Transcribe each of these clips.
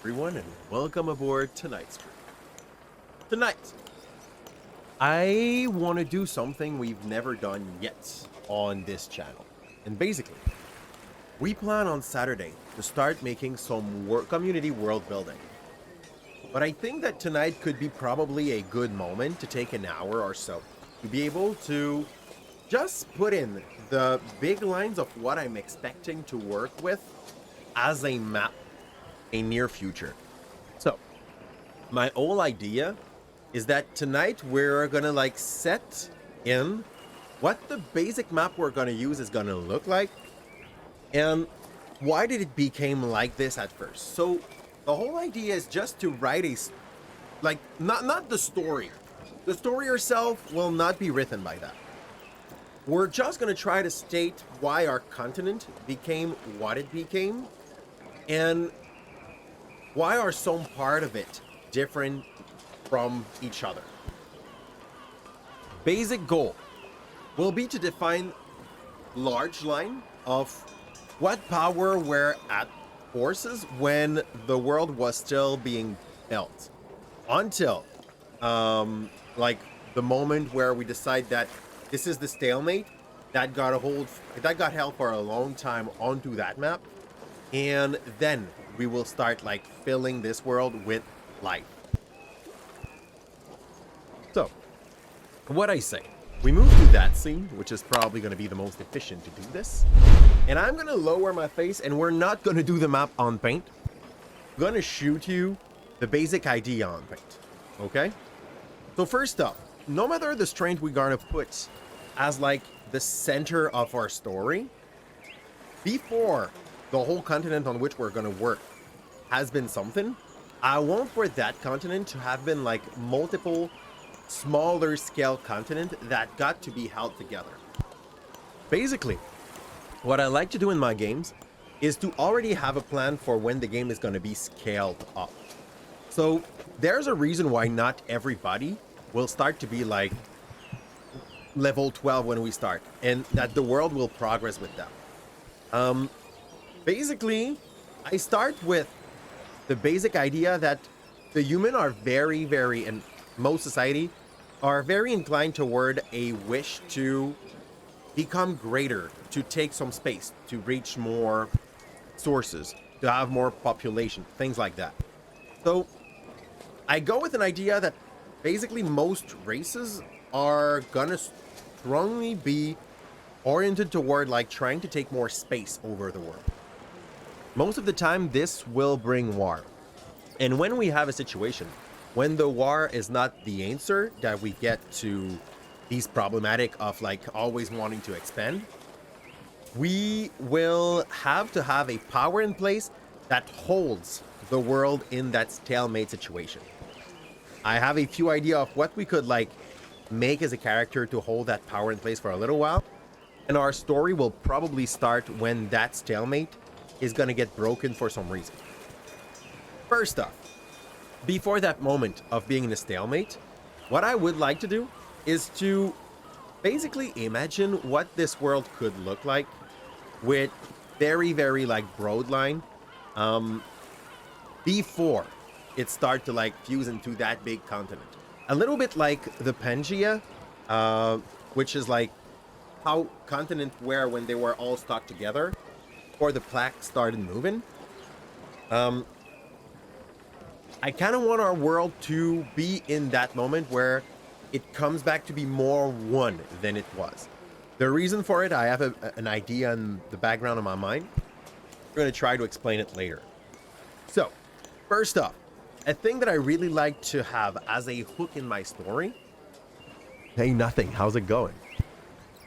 everyone, and welcome aboard tonight's stream. Tonight, I want to do something we've never done yet on this channel. And basically, we plan on Saturday to start making some community world building. But I think that tonight could be probably a good moment to take an hour or so to be able to just put in the big lines of what I'm expecting to work with as a map a near future. So my whole idea is that tonight we're gonna set in what the basic map we're gonna use is gonna look like and why did it became like this at first. So the whole idea is just to write a not the story herself will not be written by that. We're just gonna try to state why our continent became what it became and why are some part of it different from each other. Basic goal will be to define large line of what power were at forces when the world was still being built until the moment where we decide that this is the stalemate that got held for a long time onto that map, and then we will start filling this world with life. So what I say, we move to that scene, which is probably going to be the most efficient to do this, and I'm going to lower my face, and we're not going to do the map on paint. I'm going to shoot you the basic idea on paint. Okay, so first up, no matter the strength we're going to put as the center of our story, before the whole continent on which we're going to work has been something, I want for that continent to have been multiple smaller scale continent that got to be held together. Basically, what I like to do in my games is to already have a plan for when the game is going to be scaled up. So there's a reason why not everybody will start to be level 12 when we start, and that the world will progress with them. Basically, I start with the basic idea that the human are very, and most society are very inclined toward a wish to become greater, to take some space, to reach more sources, to have more population, things like that. So I go with an idea that basically most races are gonna strongly be oriented toward trying to take more space over the world. Most of the time this will bring war, and when we have a situation when the war is not the answer that we get to these problematic of always wanting to expand, we will have to have a power in place that holds the world in that stalemate situation. I have a few idea of what we could make as a character to hold that power in place for a little while, and our story will probably start when that stalemate is going to get broken for some reason. First off, before that moment of being in a stalemate, what I would like to do is to basically imagine what this world could look like with very broad line before it start to fuse into that big continent. A little bit like the Pangea, which is how continent were when they were all stuck together before the plaque started moving. I kind of want our world to be in that moment where it comes back to be more one than it was. The reason for it, I have an idea in the background of my mind. We're going to try to explain it later. So first up, a thing that I really like to have as a hook in my story. Hey, nothing. How's it going?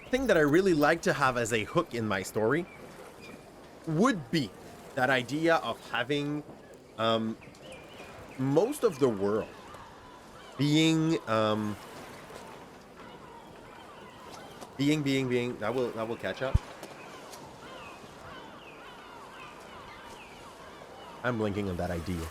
A thing that I really like to have as a hook in my story would be that idea of having most of the world being that will catch up. I'm blinking on that idea.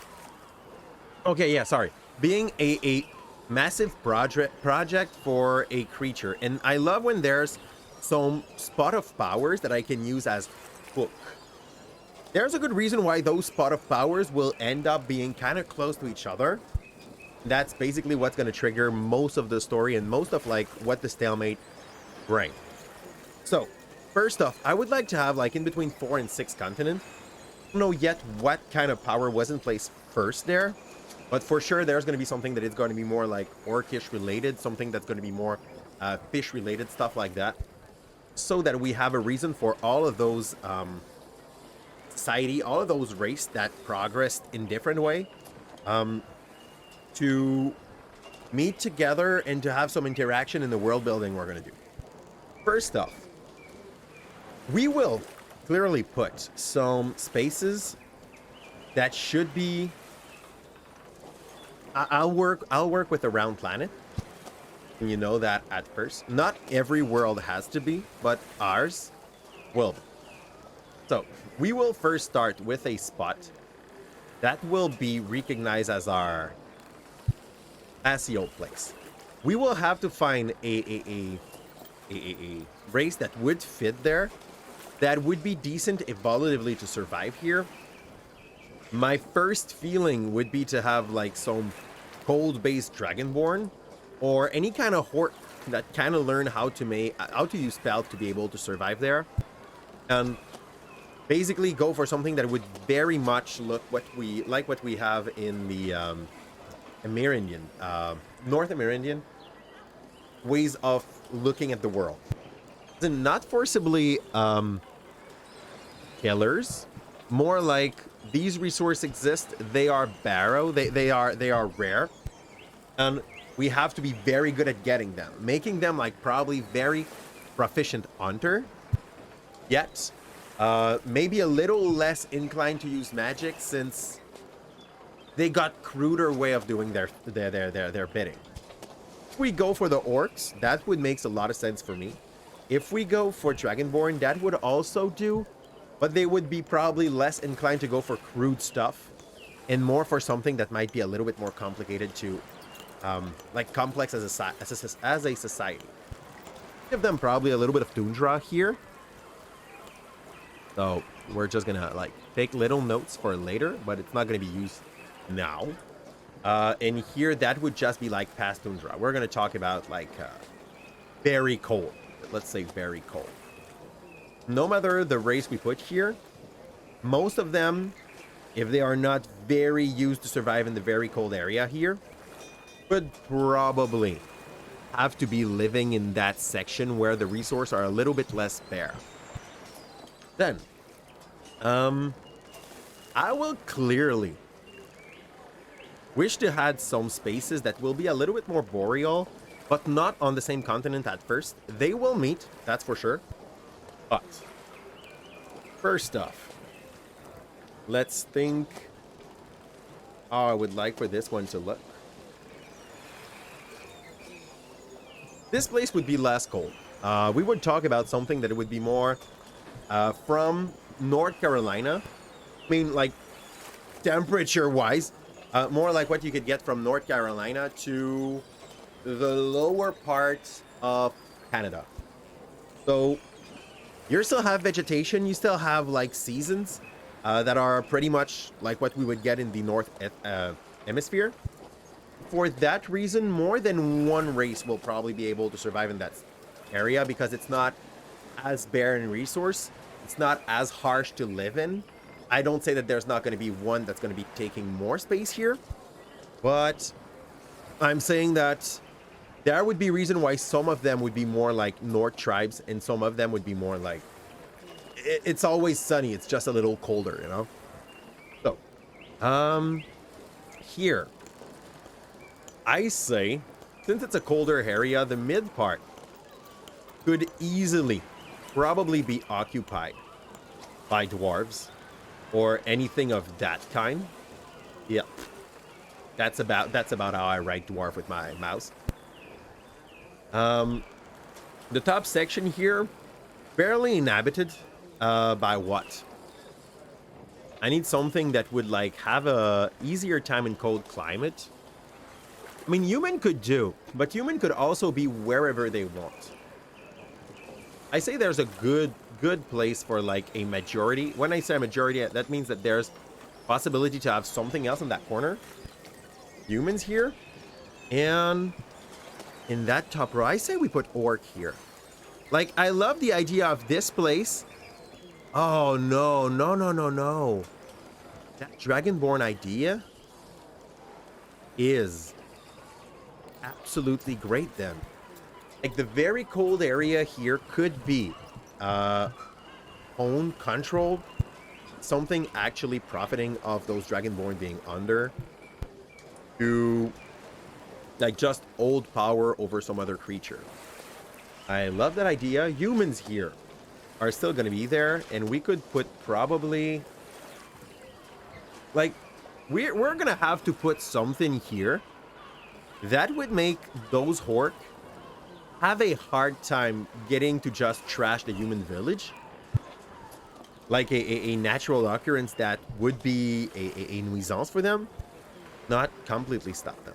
Okay, yeah, sorry. Being a massive project for a creature, and I love when there's some spot of powers that I can use as hook. there's a good reason why those spot of powers will end up being kind of close to each other. That's basically what's going to trigger most of the story and most of like what the stalemate brings. So first off, I would like to have like in between 4 and 6 continents. I don't know yet what kind of power was in place first there, but for sure there's going to be something that is going to be more like orcish related, something that's going to be more fish related, stuff like that, so that we have a reason for all of those society, all of those race that progressed in different way, to meet together and to have some interaction in the world building we're going to do. First off, we will clearly put some spaces that should be, I'll work with a round planet. You know that at first. Not every world has to be, but ours will be. So we will first start with a spot that will be recognized as our ASIO place. We will have to find a race that would fit there, that would be decent evolutively to survive here. My first feeling would be to have like some cold-based Dragonborn or any kind of horde that kind of learn how to use stealth to be able to survive there, and basically go for something that would very much look what we have in the Amerindian, North Amerindian ways of looking at the world. And not forcibly killers, more like these resources exist, they are barrow, they are rare, and we have to be very good at getting them, making them like probably very proficient hunter, yet maybe a little less inclined to use magic since they got cruder way of doing their bidding. If we go for the orcs, that would makes a lot of sense for me. If we go for Dragonborn, that would also do, but they would be probably less inclined to go for crude stuff and more for something that might be a little bit more complicated to, like complex as a society. Give them probably a little bit of tundra here. So we're just gonna like take little notes for later, but it's not gonna be used now. And here that would just be like past tundra. We're gonna talk about like very cold. Let's say very cold. No matter the race we put here, most of them, if they are not very used to survive in the very cold area here, would probably have to be living in that section where the resources are a little bit less bare. Then, I will clearly wish to add some spaces that will be a little bit more boreal, but not on the same continent at first. They will meet, that's for sure. But first off, let's think how I would like for this one to look. This place would be less cold. We would talk about something that it would be more from North Carolina. I mean, like temperature-wise, more like what you could get from North Carolina to the lower part of Canada. So you still have vegetation, you still have like seasons that are pretty much like what we would get in the North Hemisphere. For that reason, more than one race will probably be able to survive in that area because it's not as barren in resource. It's not as harsh to live in. I don't say that there's not going to be one that's going to be taking more space here, but I'm saying that there would be reason why some of them would be more like North tribes and some of them would be more like it's always sunny, it's just a little colder, you know. So here I say, since it's a colder area, the mid part could easily probably be occupied by dwarves or anything of that kind. Yeah, that's about how I write dwarf with my mouse. The top section here, barely inhabited by what? I need something that would like have a easier time in cold climate. I mean, human could do, but human could also be wherever they want. I say there's a good good place for like a majority. When I say majority, that means that there's possibility to have something else in that corner. Humans here. And in that top row, I say we put orc here. Like, I love the idea of this place. Oh, no, no, no, no, no. That Dragonborn idea is absolutely great then. Like, the very cold area here could be own controlled. Something actually profiting of those Dragonborn being under to like just hold power over some other creature. I love that idea. Humans here are still going to be there, and we could put probably like we're going to have to put something here that would make those Hork have a hard time getting to just trash the human village. Like a natural occurrence that would be a nuisance for them, not completely stop them.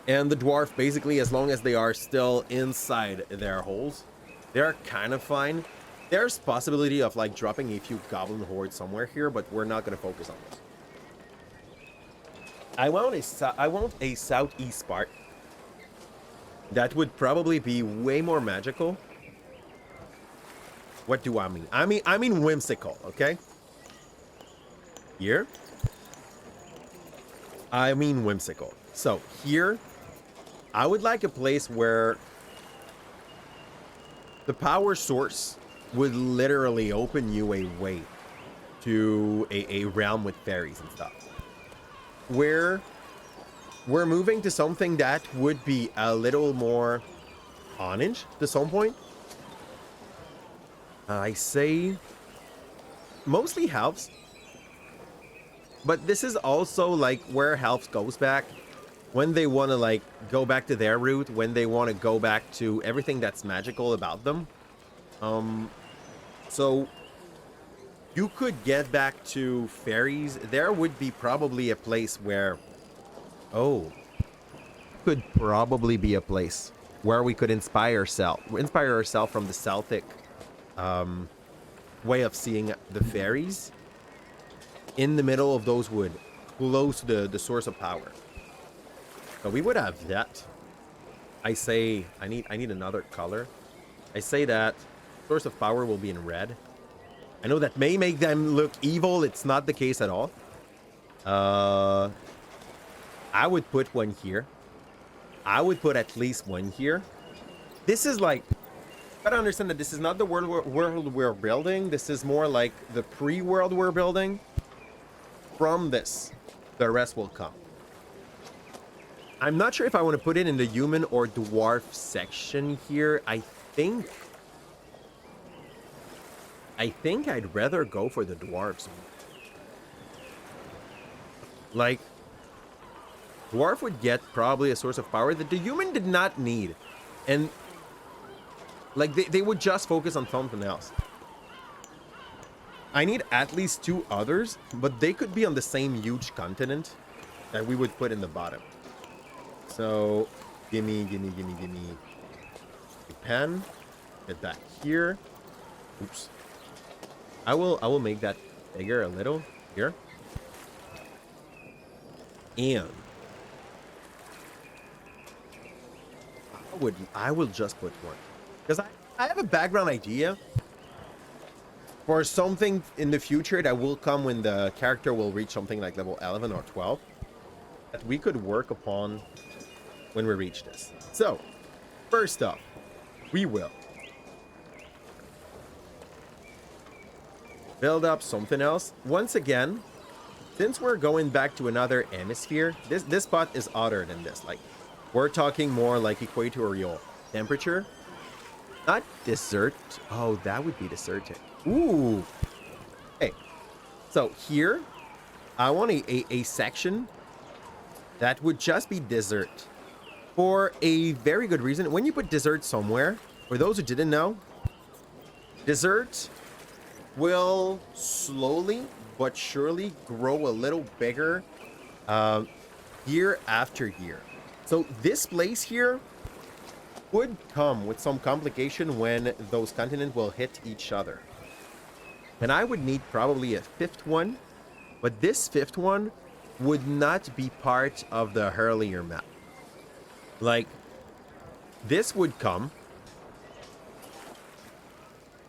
And the dwarf, basically, as long as they are still inside their holes, they're kind of fine. There's possibility of like dropping a few goblin hordes somewhere here, but we're not going to focus on this. I want a southeast part that would probably be way more magical. What do I mean? I mean whimsical, okay? Here. I mean whimsical. So here, I would like a place where the power source would literally open you a way to a realm with fairies and stuff. Where we're moving to something that would be a little more orange to some point. I say mostly helps, but this is also like where helps goes back when they want to like go back to their root, when they want to go back to everything that's magical about them. So you could get back to fairies. There would be probably a place where, could probably be a place where we could inspire ourselves from the Celtic way of seeing the fairies in the middle of those wood, close to the source of power. So we would have that. I say I need another color. I say that source of power will be in red. I know that may make them look evil. It's not the case at all. I would put one here. I would put at least one here. This is like, gotta understand that this is not the world we're building. This is more like the pre-world we're building. From this, the rest will come. I'm not sure if I want to put it in the human or dwarf section here. I think I'd rather go for the dwarves. Like, dwarf would get probably a source of power that the human did not need. And like they would just focus on something else. I need at least two others, but they could be on the same huge continent that we would put in the bottom. So gimme a pen. Get back here. Oops. I will make that bigger a little here. And I will just put one. Because I have a background idea for something in the future that will come when the character will reach something like level 11 or 12 that we could work upon when we reach this. So, first up, we will build up something else. Once again, since we're going back to another hemisphere, this spot is hotter than this. Like, we're talking more like equatorial temperature. Not desert. Oh, that would be desertic. Ooh. Hey. So here, I want a section that would just be desert. For a very good reason. When you put desert somewhere, for those who didn't know, desert will slowly but surely grow a little bigger year after year. So this place here would come with some complication when those continents will hit each other. And I would need probably a fifth one, but this fifth one would not be part of the earlier map. Like, this would come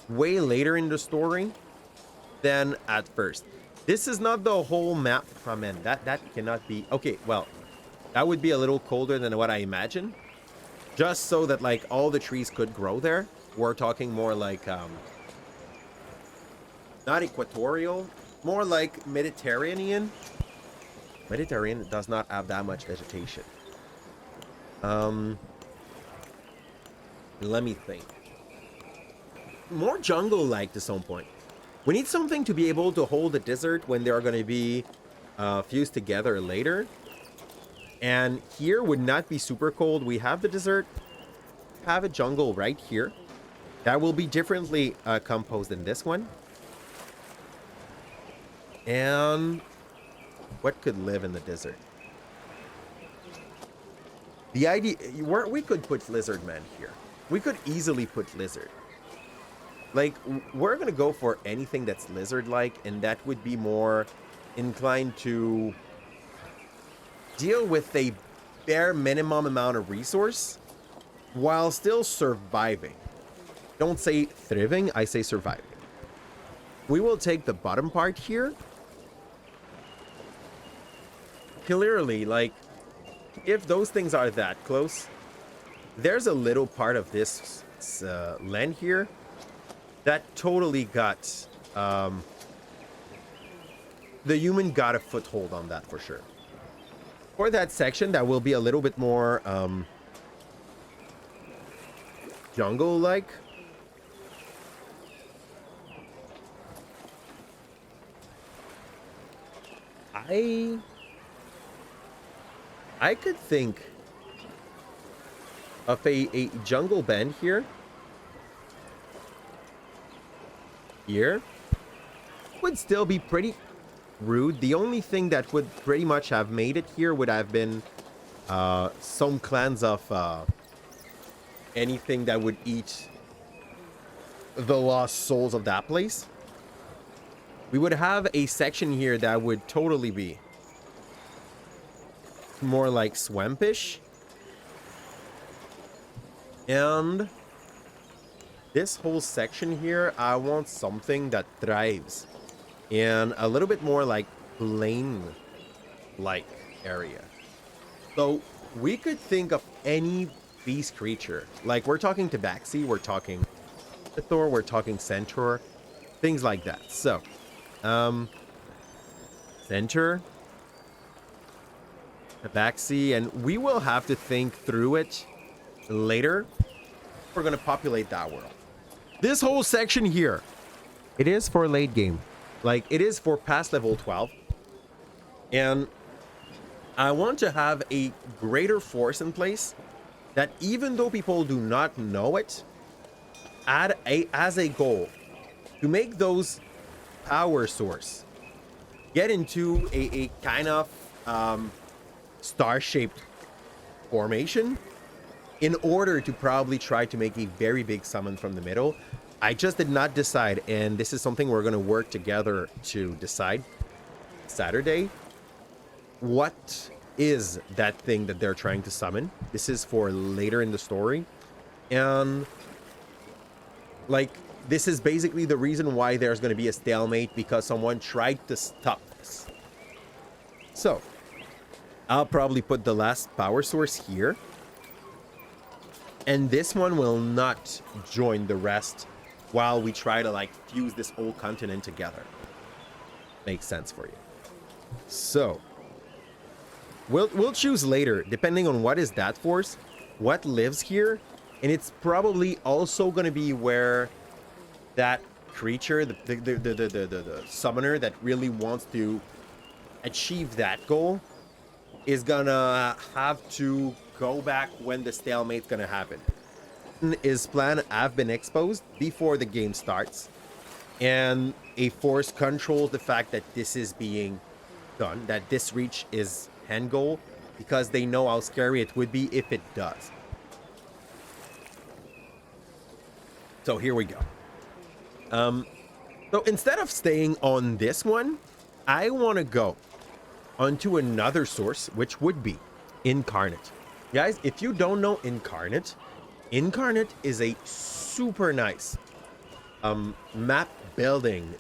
way later in the story than at first. This is not the whole map. Oh man, that cannot be. Okay, well, that would be a little colder than what I imagined. Just so that like all the trees could grow there. We're talking more like not equatorial, more like Mediterranean. Mediterranean does not have that much vegetation. Let me think. More jungle-like to some point. We need something to be able to hold the desert when they are going to be fused together later. And here would not be super cold. We have the desert, have a jungle right here. That will be differently composed than this one. And what could live in the desert? The idea, we could put lizard man here. We could easily put lizard. Like, we're going to go for anything that's lizard-like, and that would be more inclined to deal with a bare minimum amount of resource while still surviving. Don't say thriving, I say surviving. We will take the bottom part here. Clearly, like, if those things are that close, there's a little part of this land here that totally got the human got a foothold on that for sure. For that section, that will be a little bit more jungle-like. I could think of a jungle bend here. Here would still be pretty rude. The only thing that would pretty much have made it here would have been some clans of anything that would eat the lost souls of that place. We would have a section here that would totally be more like swampish. And this whole section here, I want something that thrives in a little bit more like plain-like area. So we could think of any beast creature. Like, we're talking Tabaxi, we're talking Thor, we're talking Centaur, things like that. So, Centaur, Tabaxi, and we will have to think through it later. We're going to populate that world. This whole section here, it is for late game. Like, it is for past level 12. And I want to have a greater force in place that even though people do not know it, as a goal to make those power source get into a kind of star-shaped formation in order to probably try to make a very big summon from the middle. I just did not decide, and this is something we're going to work together to decide Saturday. What is that thing that they're trying to summon? This is for later in the story. And like, this is basically the reason why there's going to be a stalemate, because someone tried to stop this. So I'll probably put the last power source here. And this one will not join the rest while we try to like fuse this whole continent together. Makes sense for you. So we'll choose later, depending on what is that force, what lives here. And it's probably also going to be where that creature, the summoner that really wants to achieve that goal, is gonna have to go back when the stalemate's gonna happen. His plan have been exposed before the game starts, and a force controls the fact that this is being done, that this reach is end goal, because they know how scary it would be if it does. So here we go. So instead of staying on this one, I want to go onto another source, which would be Incarnate. Guys, if you don't know Incarnate, Incarnate is a super nice map building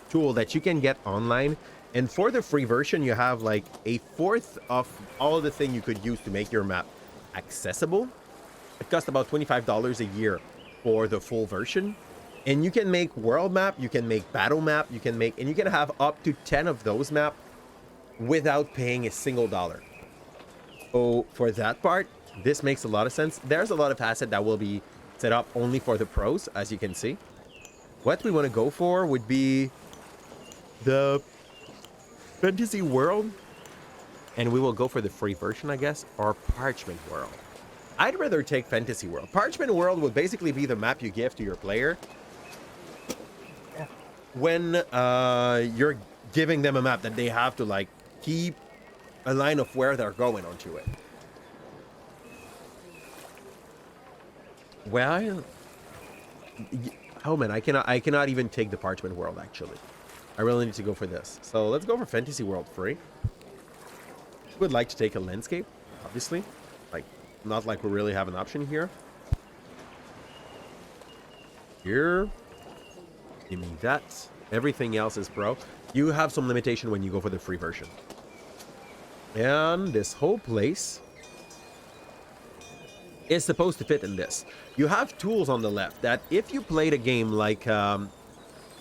tool that you can get online. And for the free version, you have like a fourth of all the thing you could use to make your map accessible. It costs about $25 a year for the full version. And you can make world map, you can make battle map, you can have up to 10 of those map without paying a single dollar. So for that part, this makes a lot of sense. There's a lot of asset that will be set up only for the pros, as you can see. What we want to go for would be the fantasy world, and we will go for the free version, I guess, or parchment world. I'd rather take fantasy world. Parchment world will basically be the map you give to your player when you're giving them a map that they have to like keep a line of where they're going onto it. Well, oh man, I cannot even take the parchment world actually. I really need to go for this. So let's go for fantasy world free. Would like to take a landscape, obviously. Like, not like we really have an option here. Here. Give me that. Everything else is pro. You have some limitation when you go for the free version. And this whole place is supposed to fit in this. You have tools on the left that if you played a game like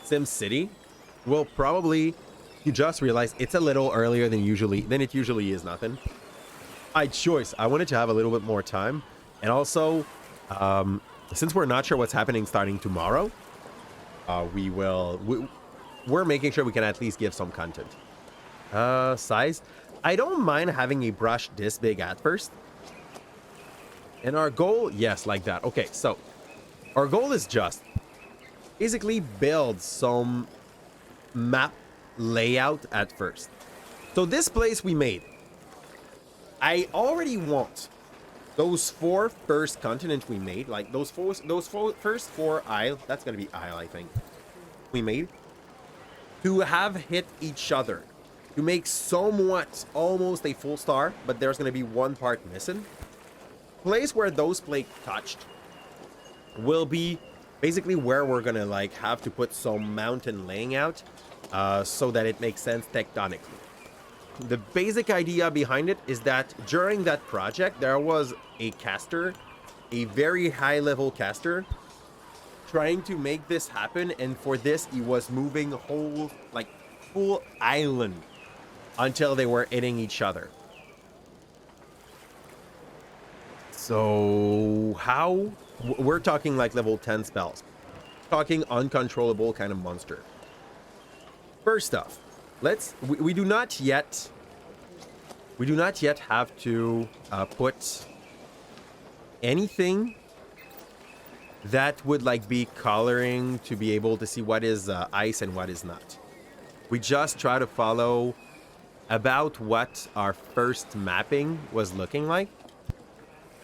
Sim City, will probably, you just realize it's a little earlier than it usually is. Nothing by choice. I wanted to have a little bit more time, and also since we're not sure what's happening starting tomorrow, we're making sure we can at least give some content. Size, I don't mind having a brush this big at first, and our goal, yes, like that. Okay, so our goal is just basically build some map layout at first. So this place we made, I already want those four first continents we made, like those first four isle, that's gonna be isle, I think, we made, to have hit each other, to make somewhat almost a full star, but there's gonna be one part missing. Place where those plates touched will be basically where we're gonna like have to put some mountain laying out so that it makes sense tectonically. The basic idea behind it is that during that project there was a caster, a very high level caster, trying to make this happen, and for this he was moving whole like full island until they were hitting each other. So how we're talking like level 10 spells, talking uncontrollable kind of monster. First off, we do not yet have to put anything that would like be coloring to be able to see what is ice and what is not. We just try to follow about what our first mapping was looking like.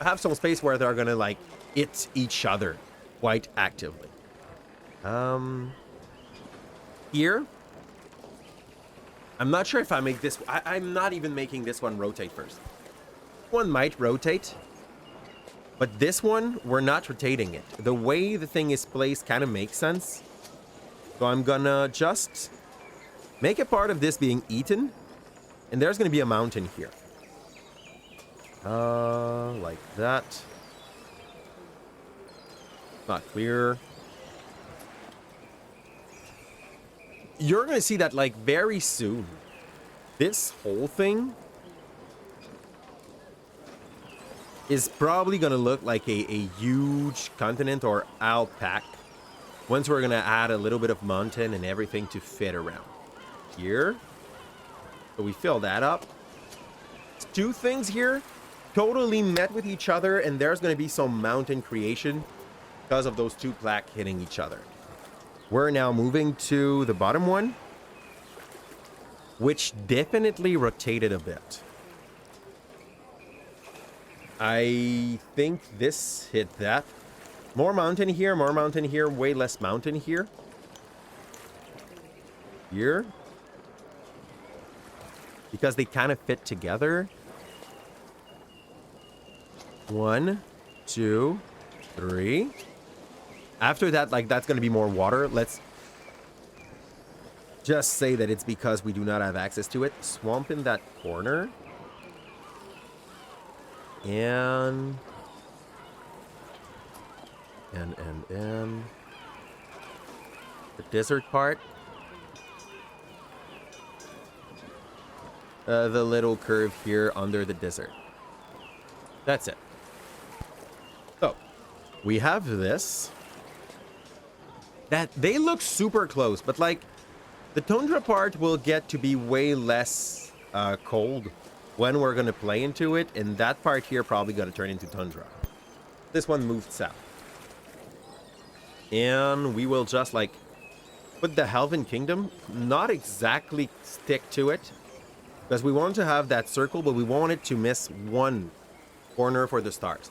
Have some space where they're gonna like hit each other quite actively. Here, I'm not sure if I make this. I'm not even making this one rotate first. One might rotate, but this one we're not rotating it. The way the thing is placed kind of makes sense. So I'm gonna just make a part of this being eaten, and there's gonna be a mountain here. Like that. Not clear. You're gonna see that like very soon. This whole thing is probably gonna look like a huge continent or isle pack once we're gonna add a little bit of mountain and everything to fit around here. So we fill that up. Two things here totally met with each other, and there's going to be some mountain creation because of those two plaques hitting each other. We're now moving to the bottom one, which definitely rotated a bit. I think this hit that. More mountain here, way less mountain here. Here. Because they kind of fit together. 1, 2, 3. After that, like, that's going to be more water. Let's just say that it's because we do not have access to it. Swamp in that corner. And the desert part. The little curve here under the desert. That's it. So, we have this. That they look super close, but like the tundra part will get to be way less cold when we're going to play into it, and that part here probably going to turn into tundra. This one moved south. And we will just like put the Helven Kingdom, not exactly stick to it, because we want to have that circle, but we want it to miss one corner for the stars.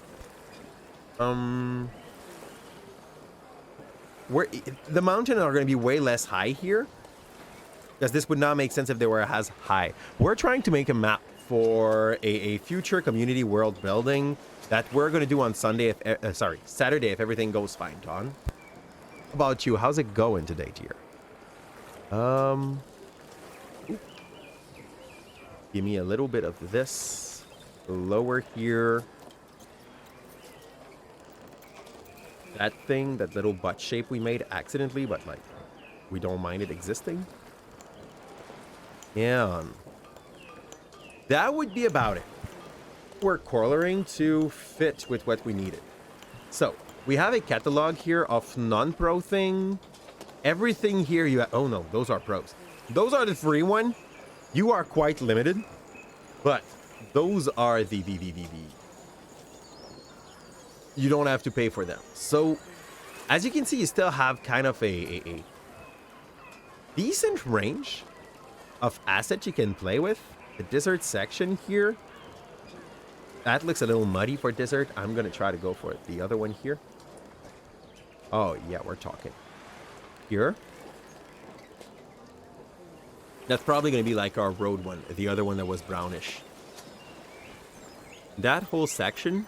The mountains are going to be way less high here, because this would not make sense if they were as high. We're trying to make a map for a future community world building that we're going to do on Saturday if everything goes fine. Don, how about you? How's it going today, dear? Give me a little bit of this lower here. That thing, that little butt shape we made accidentally, but like we don't mind it existing. And that would be about it. We're coloring to fit with what we needed. So we have a catalog here of non-pro thing. Everything here you have, oh no, those are pros. Those are the free one. You are quite limited, but those are the you don't have to pay for them. So as you can see, you still have kind of a decent range of assets you can play with. The desert section here, that looks a little muddy for desert. I'm gonna try to go for it. The other one here, oh yeah, we're talking here. That's probably gonna be like our road one, the other one that was brownish. That whole section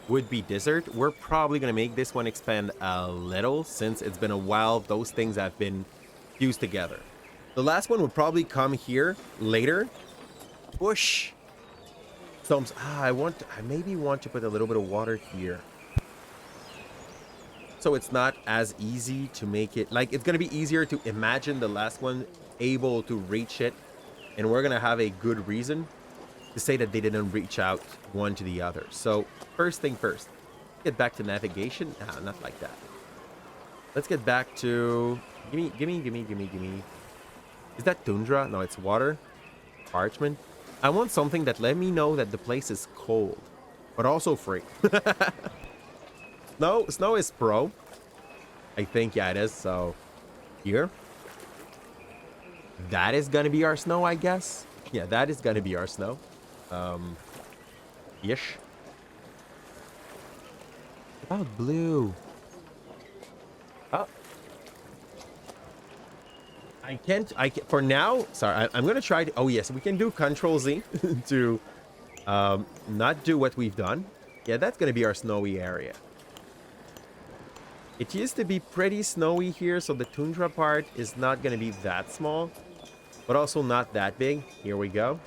would be desert. We're probably gonna make this one expand a little since it's been a while those things have been fused together. The last one would probably come here later. Bush. So I maybe want to put a little bit of water here. So it's not as easy to make it, like it's gonna be easier to imagine the last one able to reach it, and we're gonna have a good reason to say that they didn't reach out one to the other. So first thing first, get back to navigation. Not like that. Let's get back to gimme. Is that tundra? No, it's water. Parchment. I want something that let me know that the place is cold, but also free. Snow is pro. I think, yeah, it is. So here, that is gonna be our snow, I guess. Yeah, that is gonna be our snow. Ish. About blue. Oh. I can't for now. Sorry, I'm gonna try to. Oh yes, we can do Control Z to not do what we've done. Yeah, that's gonna be our snowy area. It used to be pretty snowy here, so the tundra part is not gonna be that small, but also not that big. Here we go.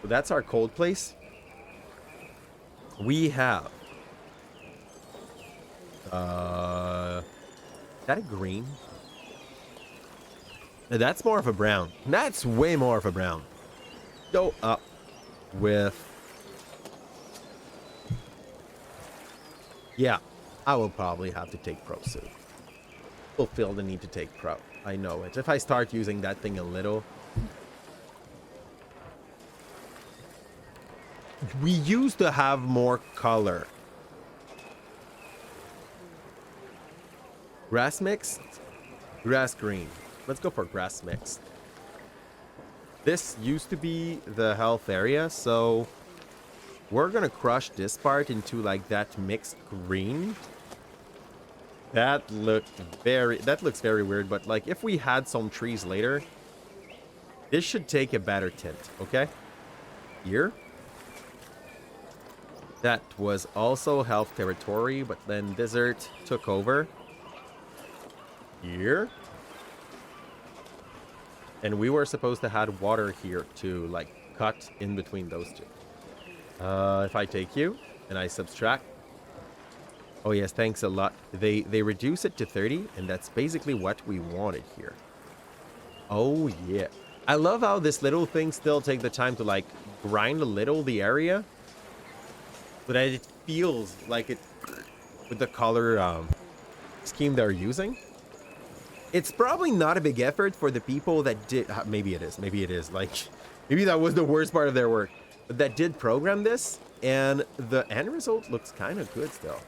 So that's our cold place. We have is that a green? Now that's more of a brown. That's way more of a brown. Go up with, yeah, I will probably have to take pro soon. Fulfill the need to take pro. I know it. If I start using that thing a little. We used to have more color. Grass mixed? Grass green. Let's go for grass mixed. This used to be the health area, so we're gonna crush this part into like that mixed green. That looks very weird, but like if we had some trees later, this should take a better tint, okay? Here. That was also health territory, but then desert took over. Here. And we were supposed to have water here to like cut in between those two. If I take you and I subtract. Oh yes, thanks a lot. They reduce it to 30, and that's basically what we wanted here. Oh yeah. I love how this little thing still take the time to like grind a little the area. But it feels like it with the color scheme they're using. It's probably not a big effort for the people that did. Maybe it is. Maybe it is. Like, maybe that was the worst part of their work. But that did program this, and the end result looks kind of good still.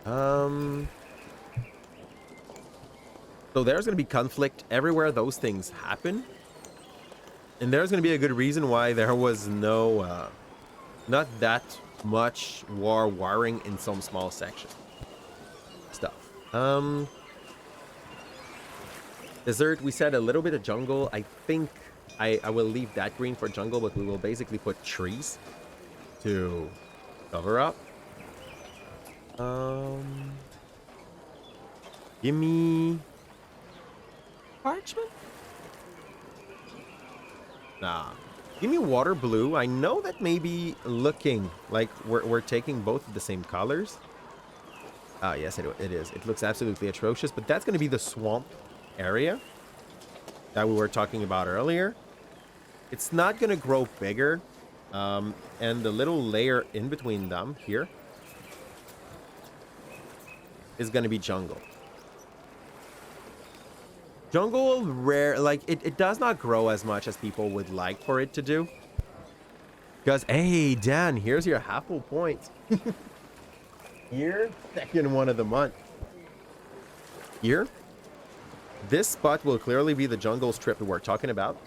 So there's going to be conflict everywhere those things happen. And there's going to be a good reason why there was no, not that much wiring in some small section stuff. Desert, we said a little bit of jungle. I think I will leave that green for jungle, but we will basically put trees to cover up. Give me parchment? Nah. Give me water blue. I know that may be looking like we're taking both of the same colors. Ah, yes, it is. It looks absolutely atrocious, but that's going to be the swamp area that we were talking about earlier. It's not going to grow bigger. And the little layer in between them here is going to be jungle. Jungle rare, like it does not grow as much as people would like for it to do. Because, hey, Dan, here's your half full point. Here, second one of the month. Here, this spot will clearly be the jungle strip that we're talking about.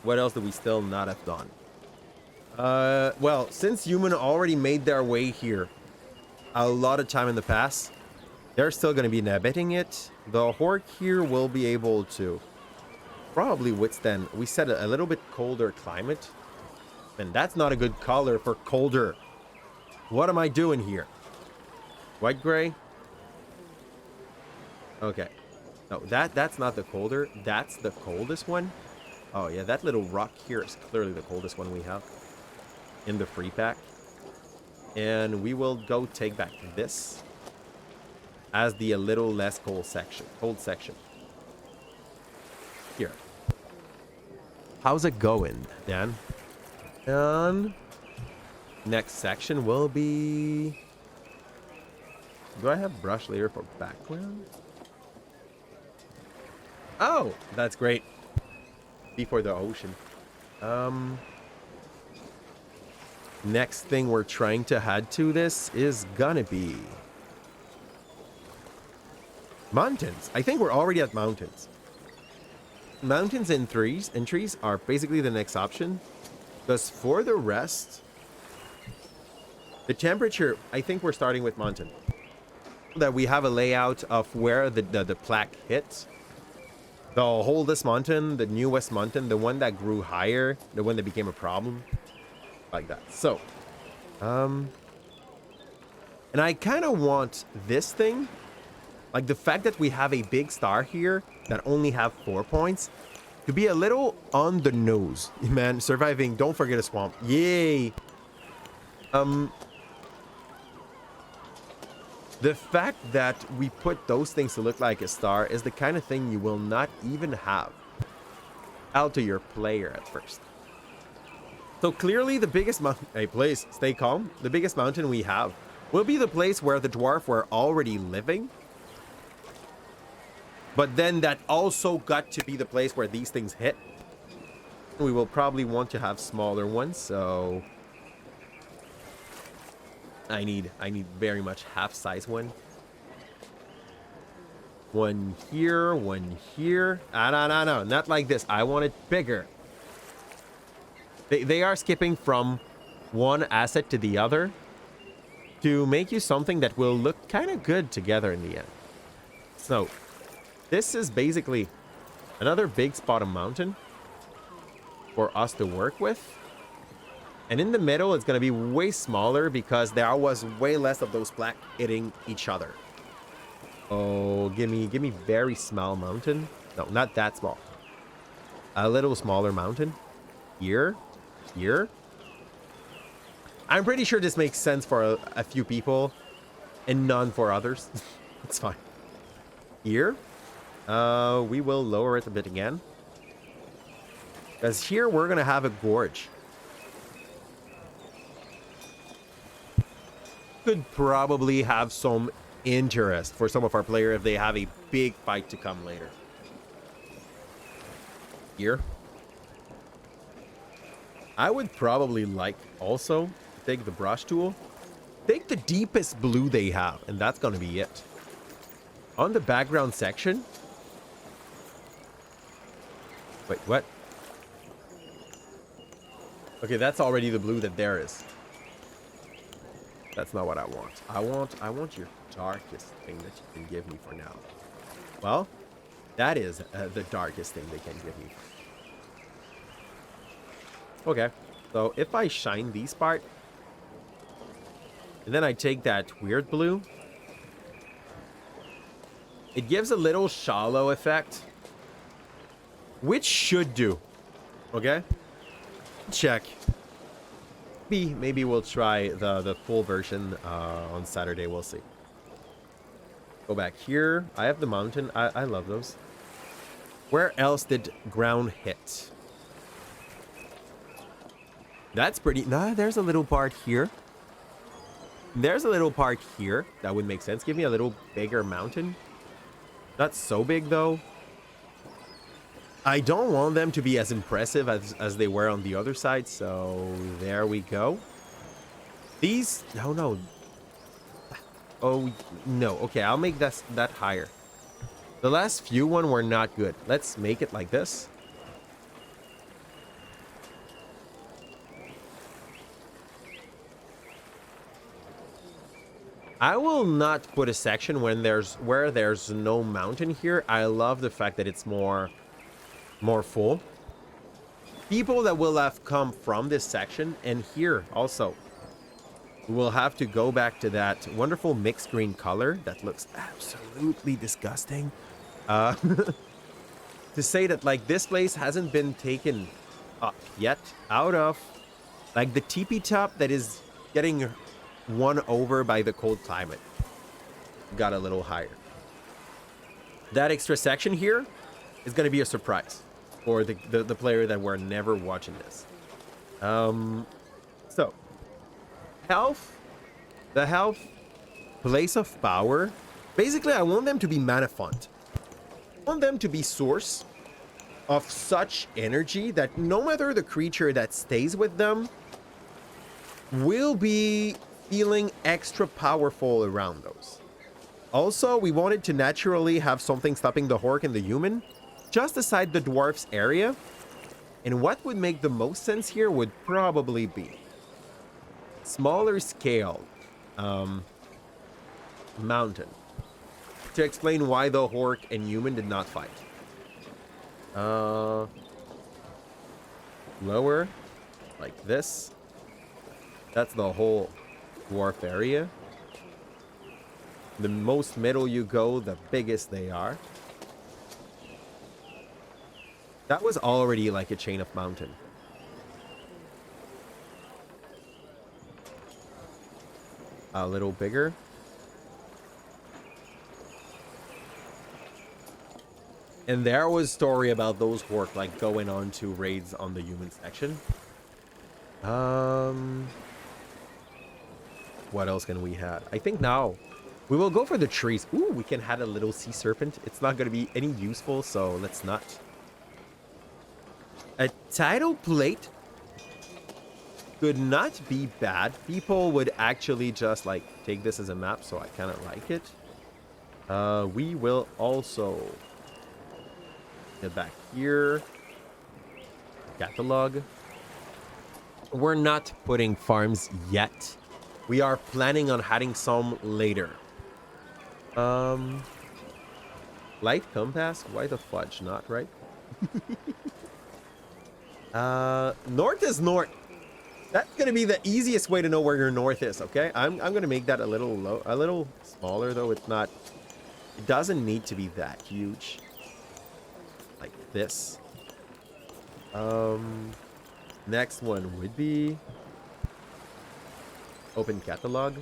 What else do we still not have done? Well, since human already made their way here a lot of time in the past, they're still going to be inhabiting it. The horde here will be able to probably withstand, we said, a little bit colder climate. And that's not a good color for colder. What am I doing here? White gray? Okay. No, that's not the colder. That's the coldest one. Oh, yeah, that little rock here is clearly the coldest one we have in the free pack. And we will go take back this as the a little less cold section. Here. How's it going, Dan? And next section will be... Do I have brush layer for background? Oh, that's great. Before the ocean. Next thing we're trying to add to this is gonna be mountains. I think we're already at mountains. Mountains and trees are basically the next option. Because for the rest, the temperature, I think we're starting with mountain. That we have a layout of where the plaque hits. The oldest mountain, the newest mountain, the one that grew higher, the one that became a problem. Like that. So, and I kind of want this thing, like the fact that we have a big star here that only have 4 points, to be a little on the nose. Man, surviving, don't forget a swamp. Yay. The fact that we put those things to look like a star is the kind of thing you will not even have out to your player at first. So clearly the biggest mountain... Hey, please, stay calm. The biggest mountain we have will be the place where the dwarf were already living. But then that also got to be the place where these things hit. We will probably want to have smaller ones, so... I need very much half-size one. One here, one here. No, not like this. I want it bigger. They are skipping from one asset to the other to make you something that will look kind of good together in the end. So this is basically another big spot of mountain for us to work with. And in the middle, it's going to be way smaller because there was way less of those black hitting each other. Oh, give me very small mountain. No, not that small. A little smaller mountain. Here. Here. I'm pretty sure this makes sense for a few people and none for others. It's fine. Here. We will lower it a bit again. Because here we're going to have a gorge. Could probably have some interest for some of our players if they have a big fight to come later. Here. I would probably like also take the brush tool. Take the deepest blue they have, and that's going to be it. On the background section. Wait, what? Okay, that's already the blue that there is. That's not what I want. I want your darkest thing that you can give me for now. Well, that is the darkest thing they can give me. Okay, so if I shine these part, and then I take that weird blue, it gives a little shallow effect, which should do. Okay, check. Maybe we'll try the full version on Saturday. We'll see. Go back here. I have the mountain. I love those. Where else did ground hit? That's pretty. Nah, there's a little part here. There's a little part here. That would make sense. Give me a little bigger mountain. Not so big, though. I don't want them to be as impressive as they were on the other side, so there we go. These... No. Oh, no. Okay, I'll make that higher. The last few one were not good. Let's make it like this. I will not put a section where there's no mountain here. I love the fact that it's more full. People that will have come from this section and here also will have to go back to that wonderful mixed green color that looks absolutely disgusting. To say that like this place hasn't been taken up yet out of like the teepee top that is getting won over by the cold climate. Got a little higher. That extra section here is going to be a surprise for the player that were never watching this. So health, the health, place of power. Basically, I want them to be mana font. I want them to be source of such energy that no matter the creature that stays with them will be feeling extra powerful around those. Also, we wanted to naturally have something stopping the Hork and the human just aside the dwarf's area. And what would make the most sense here would probably be smaller scale mountain to explain why the Hork and human did not fight. Lower like this. That's the whole dwarf area. The most middle you go, the biggest they are. That was already like a chain of mountain. A little bigger. And there was story about those Hork like going on to raids on the human section. What else can we have? I think now we will go for the trees. Ooh, we can have a little sea serpent. It's not going to be any useful, so let's not. A tidal plate could not be bad. People would actually just like take this as a map, so I kind of like it. We will also get back here. Catalog. we're not putting farms yet. We are planning on adding some later. Light compass? Why the fudge not, right? North is north. That's gonna be the easiest way to know where your north is, okay? I'm gonna make that a little smaller though. It's not, it doesn't need to be that huge. Like this. Next one would be open catalog.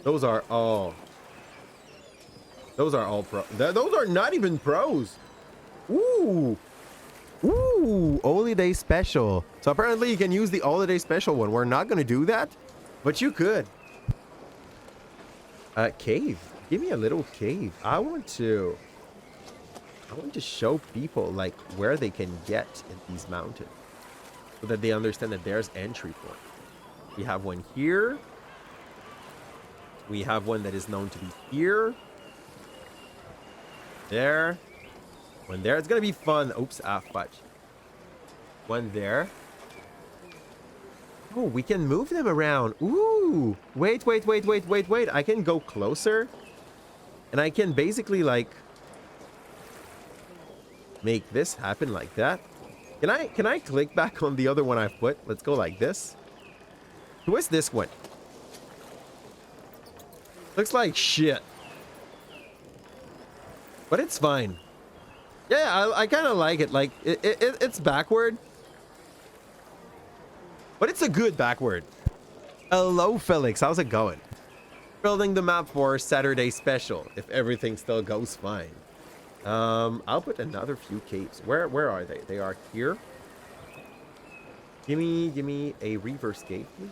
Those are all pro. Those are not even pros. Ooh. Ooh, holiday special. So apparently you can use the holiday special one. We're not gonna do that, but you could. Cave. Give me a little cave. I want to show people like where they can get in these mountains, so that they understand that there's entry point. We have one here. We have one that is known to be here. There. One there. It's gonna be fun. Oops, fudge. One there. Oh, we can move them around. Ooh. Wait. I can go closer. And I can basically like make this happen like that. Can I click back on the other one I've put? Let's go like this. Twist this one. Looks like shit. But it's fine. Yeah, I kind of like it. Like, it's backward. But it's a good backward. Hello, Felix. How's it going? Building the map for Saturday special, if everything still goes fine. I'll put another few caves. Where are they? They are here. Give me a reverse cave, please.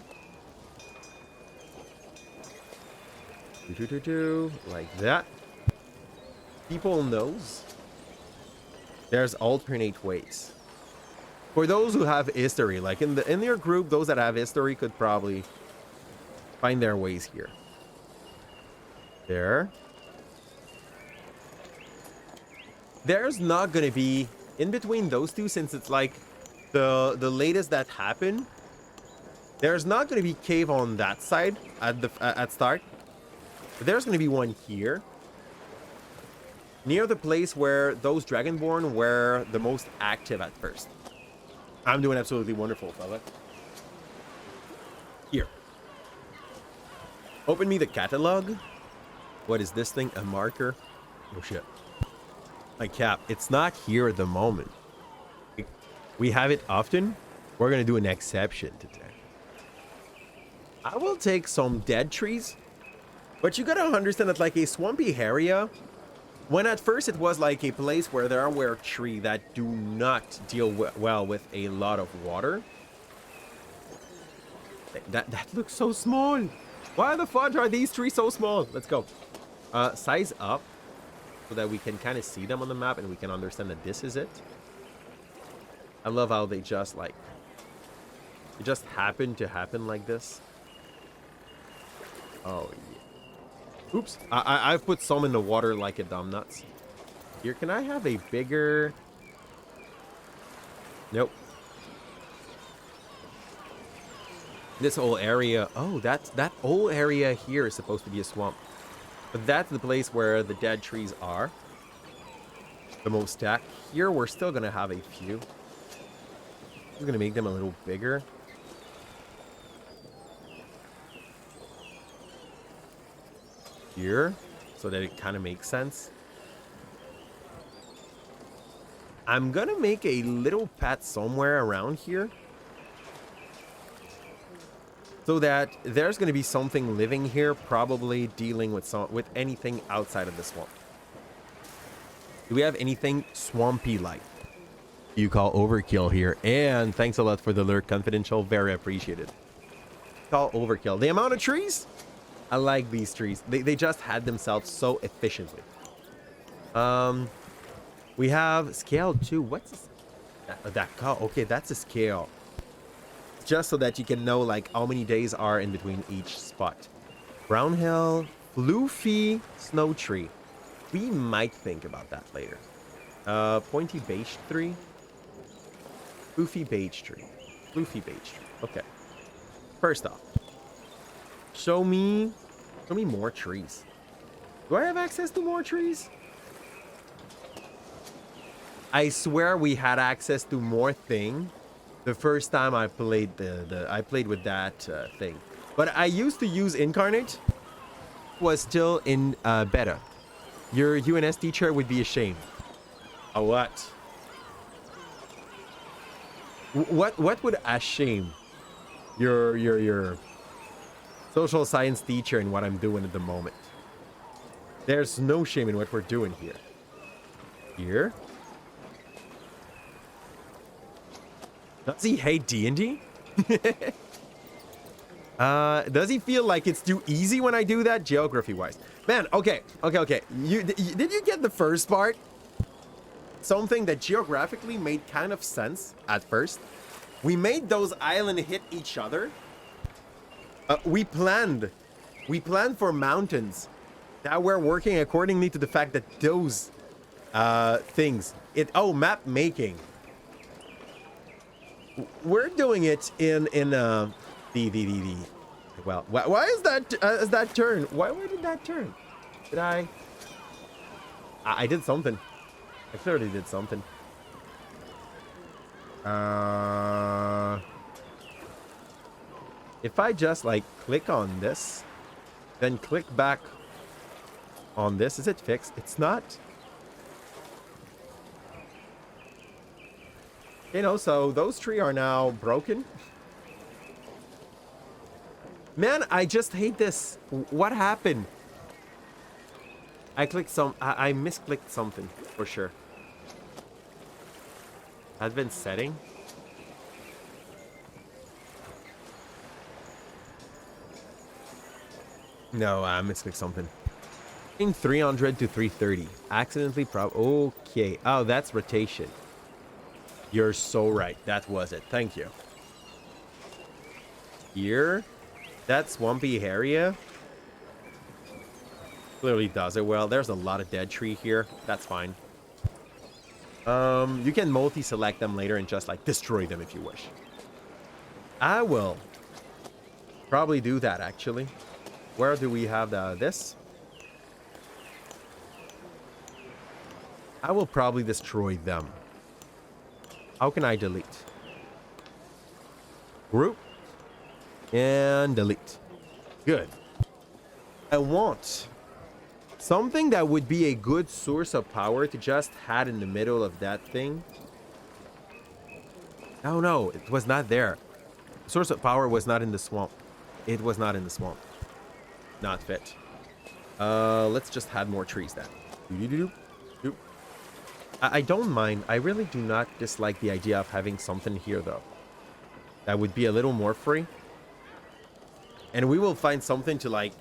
Like that. People knows there's alternate ways. For those who have history, like in your group, those that have history could probably find their ways here. There. There's not gonna be in between those two, since it's like the latest that happened. There's not gonna be cave on that side at start. But there's gonna be one here, near the place where those Dragonborn were the most active at first. I'm doing absolutely wonderful, fella. Here. Open me the catalog. What is this thing? A marker? Oh shit. My cap. It's not here at the moment. We have it often. We're gonna do an exception today. I will take some dead trees, but you gotta understand that like a swampy area, when at first it was like a place where there were trees that do not deal well with a lot of water. That looks so small. Why the fudge are these trees so small? Let's go. Size up so that we can kind of see them on the map and we can understand that this is it. I love how they just like, it just happened to happen like this. Oh yeah. Oops. I've put some in the water like a dumb nuts. Here, can I have a bigger? Nope. This whole area. Oh, that whole area here is supposed to be a swamp. But that's the place where the dead trees are. The most stacked. Here, we're still going to have a few. I'm going to make them a little bigger. Here, so that it kind of makes sense. I'm going to make a little path somewhere around here, so that there's going to be something living here, probably dealing with anything outside of the swamp. Do we have anything swampy like? You call overkill here, and thanks a lot for the lurk, confidential, very appreciated. Call overkill. The amount of trees? I like these trees. They just had themselves so efficiently. We have scale 2. What's this? That call? Okay, that's a scale. Just so that you can know like how many days are in between each spot. Brown Hill, Floofy, Snow Tree. We might think about that later. Pointy Beige Tree. Floofy Beige Tree. Floofy beige. Okay. First off, show me more trees. Do I have access to more trees? I swear we had access to more thing the first time I played I played with that thing. But I used to use Incarnate. Was still in beta. Your UNS teacher would be ashamed. A what? What would shame your social science teacher in what I'm doing at the moment? There's no shame in what we're doing here. Here? Does he hate DnD? Does he feel like it's too easy when I do that, geography-wise? Man, okay. Did you get the first part? Something that geographically made kind of sense at first. We made those islands hit each other. We planned for mountains that were working accordingly to the fact that those things. Map making. We're doing it in well, why is that turn? Why did that turn? Did I did something. I clearly did something. If I just like click on this, then click back on this, is it fixed? It's not. You know, so those three are now broken. Man, I just hate this. What happened? I misclicked something for sure. Advanced setting. No, I misclicked something. 300 to 330. Accidentally okay. Oh, that's rotation. You're so right. That was it. Thank you. Here. That swampy area clearly does it well. There's a lot of dead tree here. That's fine. You can multi-select them later and just like destroy them if you wish. I will probably do that actually. Where do we have this? I will probably destroy them. How can I delete? Group. And delete. Good. I want something that would be a good source of power to just had in the middle of that thing. Oh no, it was not there. Source of power was not in the swamp. It was not in the swamp. Not fit. Let's just add more trees then. I don't mind. I really do not dislike the idea of having something here though. That would be a little more free. And we will find something to like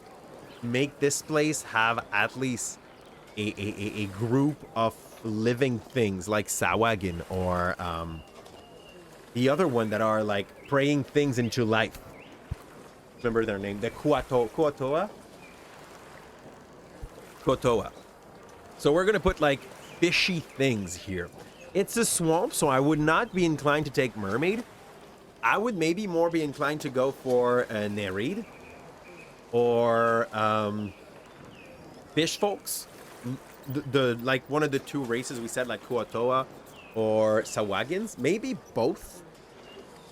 make this place have at least a group of living things like Sawagin or the other one that are like praying things into life. Remember their name? The Kuatoa. So we're gonna put like fishy things here. It's a swamp, so I would not be inclined to take mermaid. I would maybe more be inclined to go for a Nereid or fish folks. The like one of the two races we said, like Kuatoa or Sawagins, maybe both.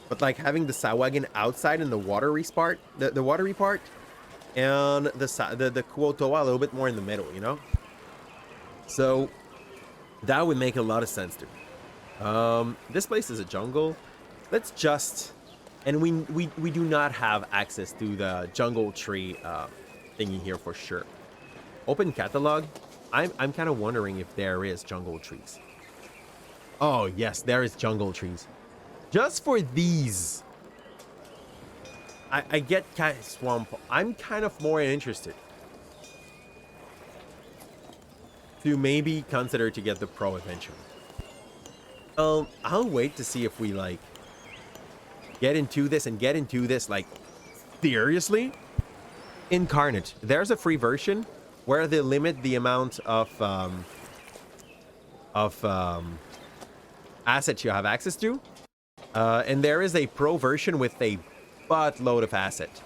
But like having the Sawagin outside in the watery part, the watery part, and the Kuatoa a little bit more in the middle, you know. So that would make a lot of sense to me. This place is a jungle. Let's just, and we do not have access to the jungle tree thingy here for sure. Open catalog. I'm kind of wondering if there is jungle trees. Oh yes, there is jungle trees. Just for these, I get kind of swamp. I'm kind of more interested to maybe consider to get the pro eventually. I'll wait to see if we like get into this like seriously. Incarnate. There's a free version where they limit the amount of assets you have access to. And there is a pro version with a buttload of asset.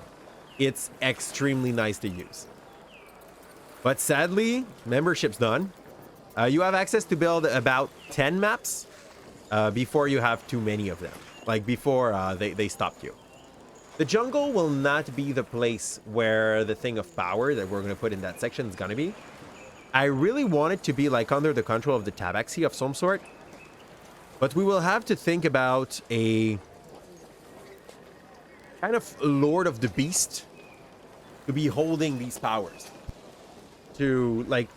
It's extremely nice to use. But sadly, membership's done. You have access to build about 10 maps before you have too many of them. Like before they stopped you. The jungle will not be the place where the thing of power that we're going to put in that section is going to be. I really want it to be like under the control of the tabaxi of some sort. But we will have to think about a kind of Lord of the Beast to be holding these powers. To, like,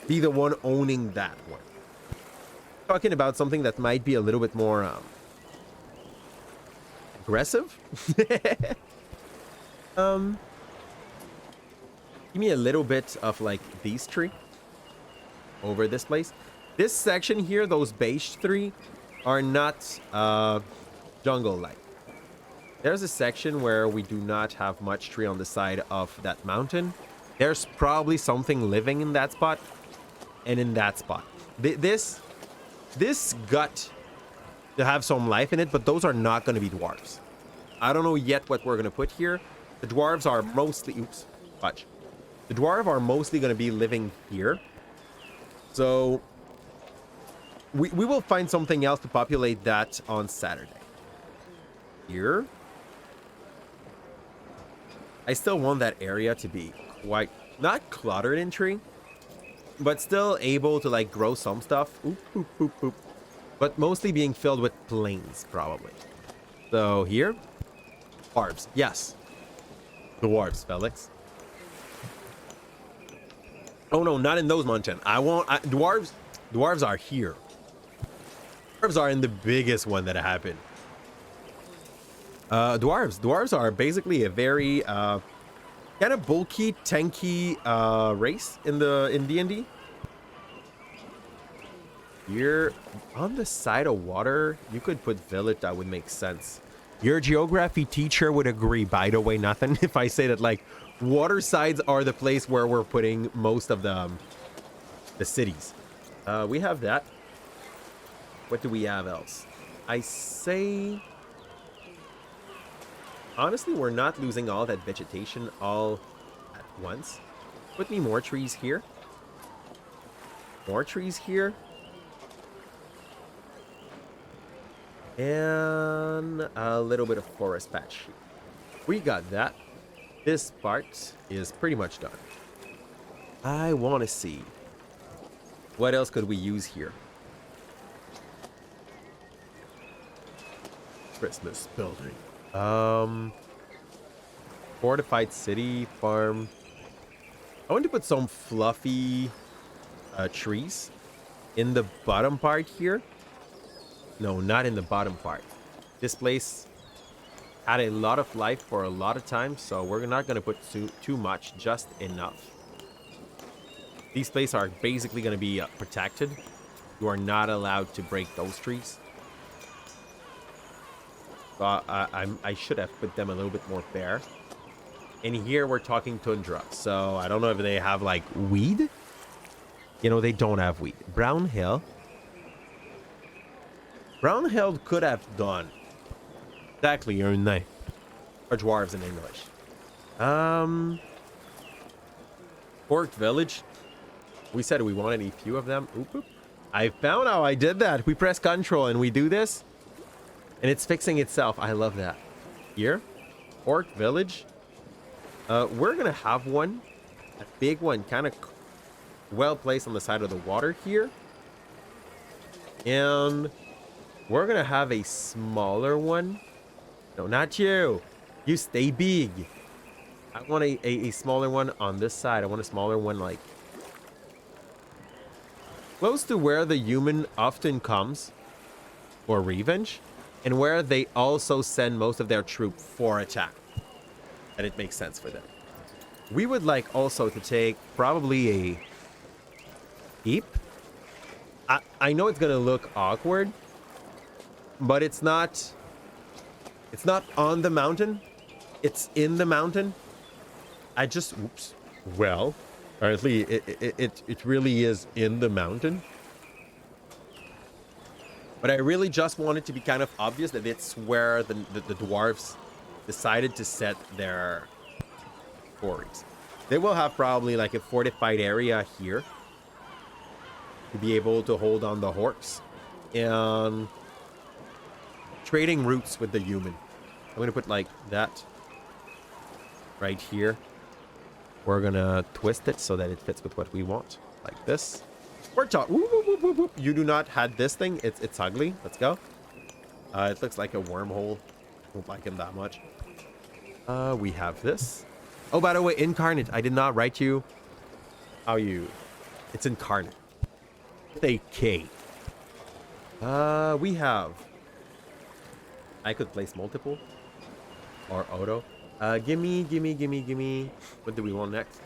be the one owning that one. Talking about something that might be a little bit more aggressive. Give me a little bit of like these three over this place. This section here, those beige three, are not jungle-like. There's a section where we do not have much tree on the side of that mountain. There's probably something living in that spot and in that spot. This got to have some life in it, but those are not going to be dwarves. I don't know yet what we're going to put here. The dwarves are mostly... Oops. Watch. The dwarf are mostly going to be living here. So we will find something else to populate that on Saturday. Here. I still want that area to be quite... not cluttered in tree, but still able to like grow some stuff. Oop, oop, oop, oop. But mostly being filled with plains, probably. So here. Dwarves. Yes. Dwarves, Felix. Oh no, not in those mountains. Dwarves. Dwarves are here. Dwarves are in the biggest one that happened. Dwarves are basically a very kind of bulky, tanky race in DnD. Here on the side of water, you could put village. That would make sense. Your geography teacher would agree. By the way, nothing. If I say that, like, water sides are the place where we're putting most of the cities. We have that. What do we have else? I say, honestly, we're not losing all that vegetation all at once. Put me more trees here. More trees here. And a little bit of forest patch. We got that. This part is pretty much done. I want to see what else could we use here. Christmas building. Fortified city farm. I want to put some fluffy trees in the bottom part here. No, not in the bottom part. This place had a lot of life for a lot of time, so we're not going to put too much, just enough. These places are basically going to be protected. You are not allowed to break those trees. So I should have put them a little bit more bare. And here we're talking tundra, so I don't know if they have like weed. You know, they don't have weed. Brown Hill. Brown Hill could have done exactly your name. Or dwarves in English. Forked Village. We said we wanted a few of them. Oop, oop. I found how I did that. We press control and we do this. And it's fixing itself. I love that. Here. Forked Village. We're going to have one. A big one. Kind of well placed on the side of the water here. And we're going to have a smaller one. No, not you. You stay big. I want a smaller one on this side. I want a smaller one like close to where the human often comes for revenge and where they also send most of their troop for attack. And it makes sense for them. We would like also to take probably a keep. I know it's going to look awkward, but it's not on the mountain. It's in the mountain. Oops. Well, apparently it really is in the mountain. But I really just want it to be kind of obvious that it's where the dwarves decided to set their quarries. They will have probably like a fortified area here to be able to hold on the horks and trading routes with the human. I'm going to put like that right here. We're going to twist it so that it fits with what we want. Like this. We're talking. You do not had this thing. It's ugly. Let's go. It looks like a wormhole. Don't like him that much. We have this. Oh, by the way, incarnate. I did not write you how you. It's incarnate. With a K. We have. I could place multiple or auto. Gimme. What do we want next?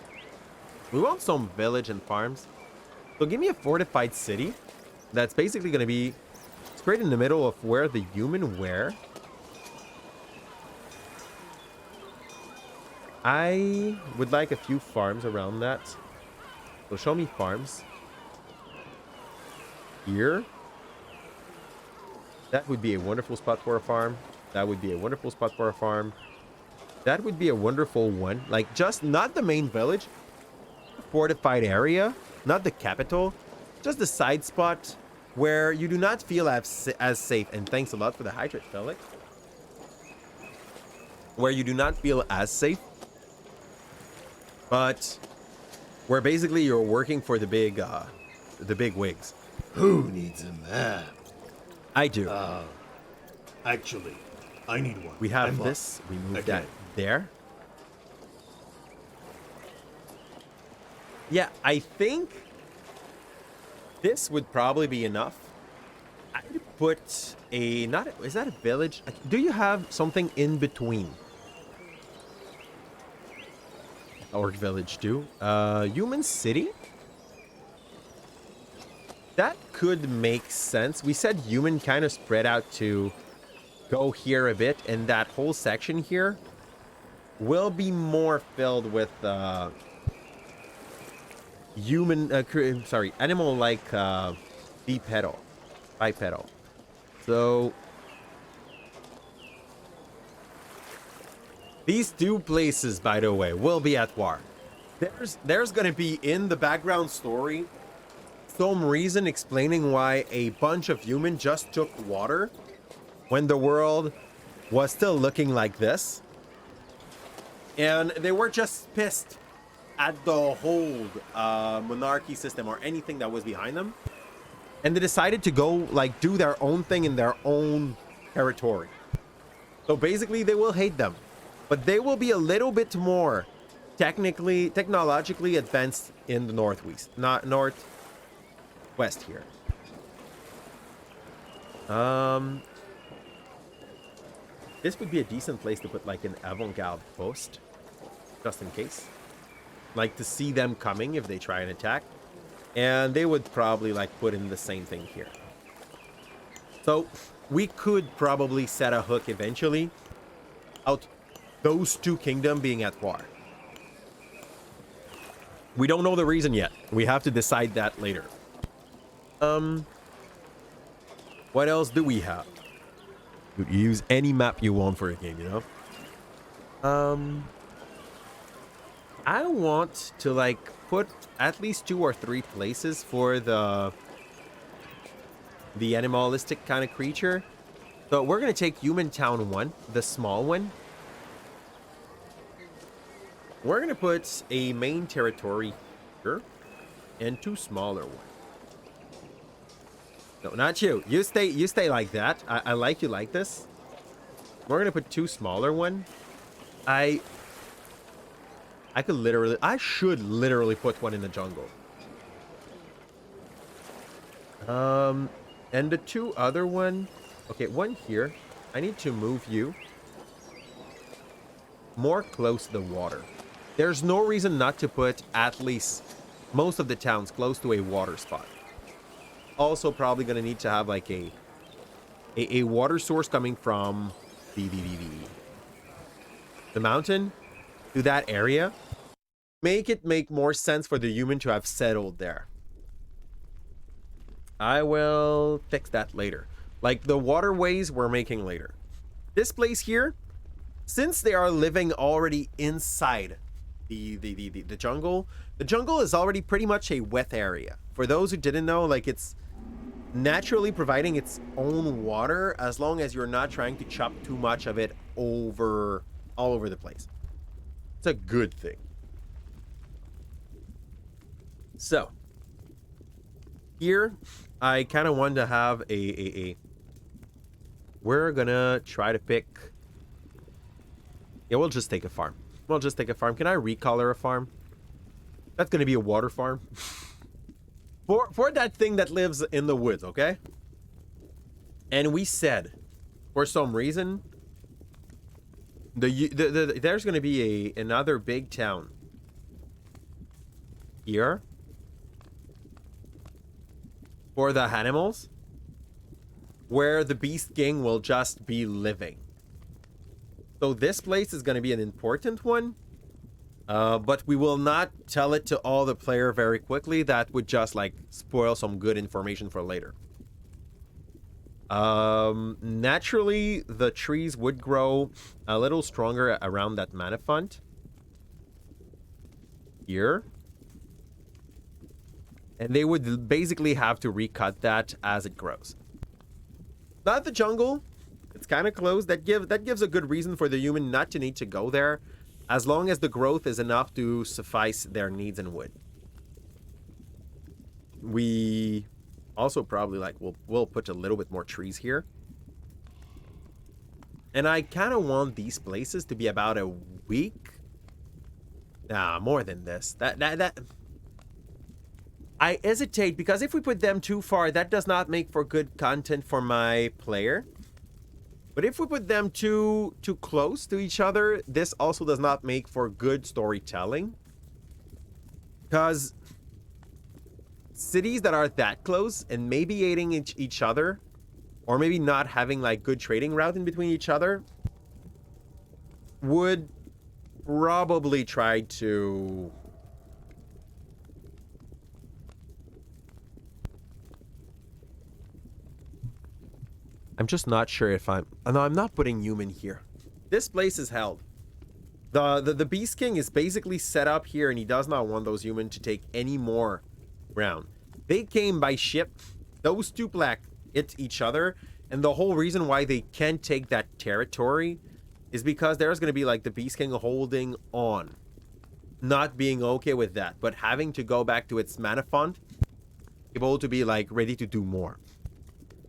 We want some village and farms. So give me a fortified city. That's basically going to be straight in the middle of where the human were. I would like a few farms around that. So show me farms. Here. That would be a wonderful spot for a farm. That would be a wonderful spot for a farm. That would be a wonderful one. Like, just not the main village. Fortified area. Not the capital. Just the side spot where you do not feel as safe. And thanks a lot for the hydrate, Felix. Where you do not feel as safe. But where basically you're working for the big wigs. Who needs a map? I do. Actually, I need one. We have this. We move that there. Yeah, I think this would probably be enough. I'd put a is that a village? Do you have something in between? Orc village too. Human city? That could make sense. We said human kind of spread out to go here a bit, and that whole section here will be more filled with animal like bipedal. So these two places, by the way, will be at war. There's gonna be in the background story some reason explaining why a bunch of humans just took water when the world was still looking like this. And they were just pissed at the whole monarchy system or anything that was behind them. And they decided to go like do their own thing in their own territory. So basically they will hate them. But they will be a little bit more technologically advanced in the northwest, not northwest here. This would be a decent place to put like an avant-garde post, just in case. Like to see them coming if they try and attack. And they would probably like put in the same thing here. So we could probably set a hook eventually out those two kingdoms being at war. We don't know the reason yet. We have to decide that later. What else do we have? You could use any map you want for a game, you know? I want to like put at least 2 or 3 places for the animalistic kind of creature. So we're going to take Human Town 1, the small one. We're going to put a main territory here and 2 smaller ones. No, not you. You stay like that. I like you like this. We're going to put 2 smaller ones. I should literally put one in the jungle. And the 2 other one, okay, one here. I need to move you more close to the water. There's no reason not to put at least most of the towns close to a water spot. Also probably going to need to have like a water source coming from the mountain to that area. Make it make more sense for the human to have settled there. I will fix that later. Like the waterways we're making later. This place here, since they are living already inside the jungle, the jungle is already pretty much a wet area. For those who didn't know, like it's naturally providing its own water as long as you're not trying to chop too much of it over all over the place. It's a good thing. So here I kind of want to have a we're gonna try to pick, yeah, we'll just take a farm. We'll just take a farm. Can I recolor a farm? That's gonna be a water farm. For that thing that lives in the woods, okay? And we said, for some reason, there's gonna be another big town here for the animals, where the Beast King will just be living. So this place is going to be an important one, but we will not tell it to all the player very quickly. That would just like spoil some good information for later. Naturally, the trees would grow a little stronger around that mana font. Here. And they would basically have to recut that as it grows. Not the jungle. It's kind of close. That gives a good reason for the human not to need to go there, as long as the growth is enough to suffice their needs in wood. We also probably like we'll put a little bit more trees here. And I kind of want these places to be about a week. Nah, more than this. That I hesitate because if we put them too far, that does not make for good content for my player. But if we put them too close to each other, this also does not make for good storytelling. Because cities that are that close and maybe aiding each other, or maybe not having like good trading route in between each other, would probably try to I'm just not sure if no, I'm not putting human here. This place is held. The Beast King is basically set up here, and he does not want those humans to take any more ground. They came by ship. Those two black hit each other, and the whole reason why they can't take that territory is because there's going to be like the Beast King holding on, not being okay with that, but having to go back to its mana font, able to be like ready to do more.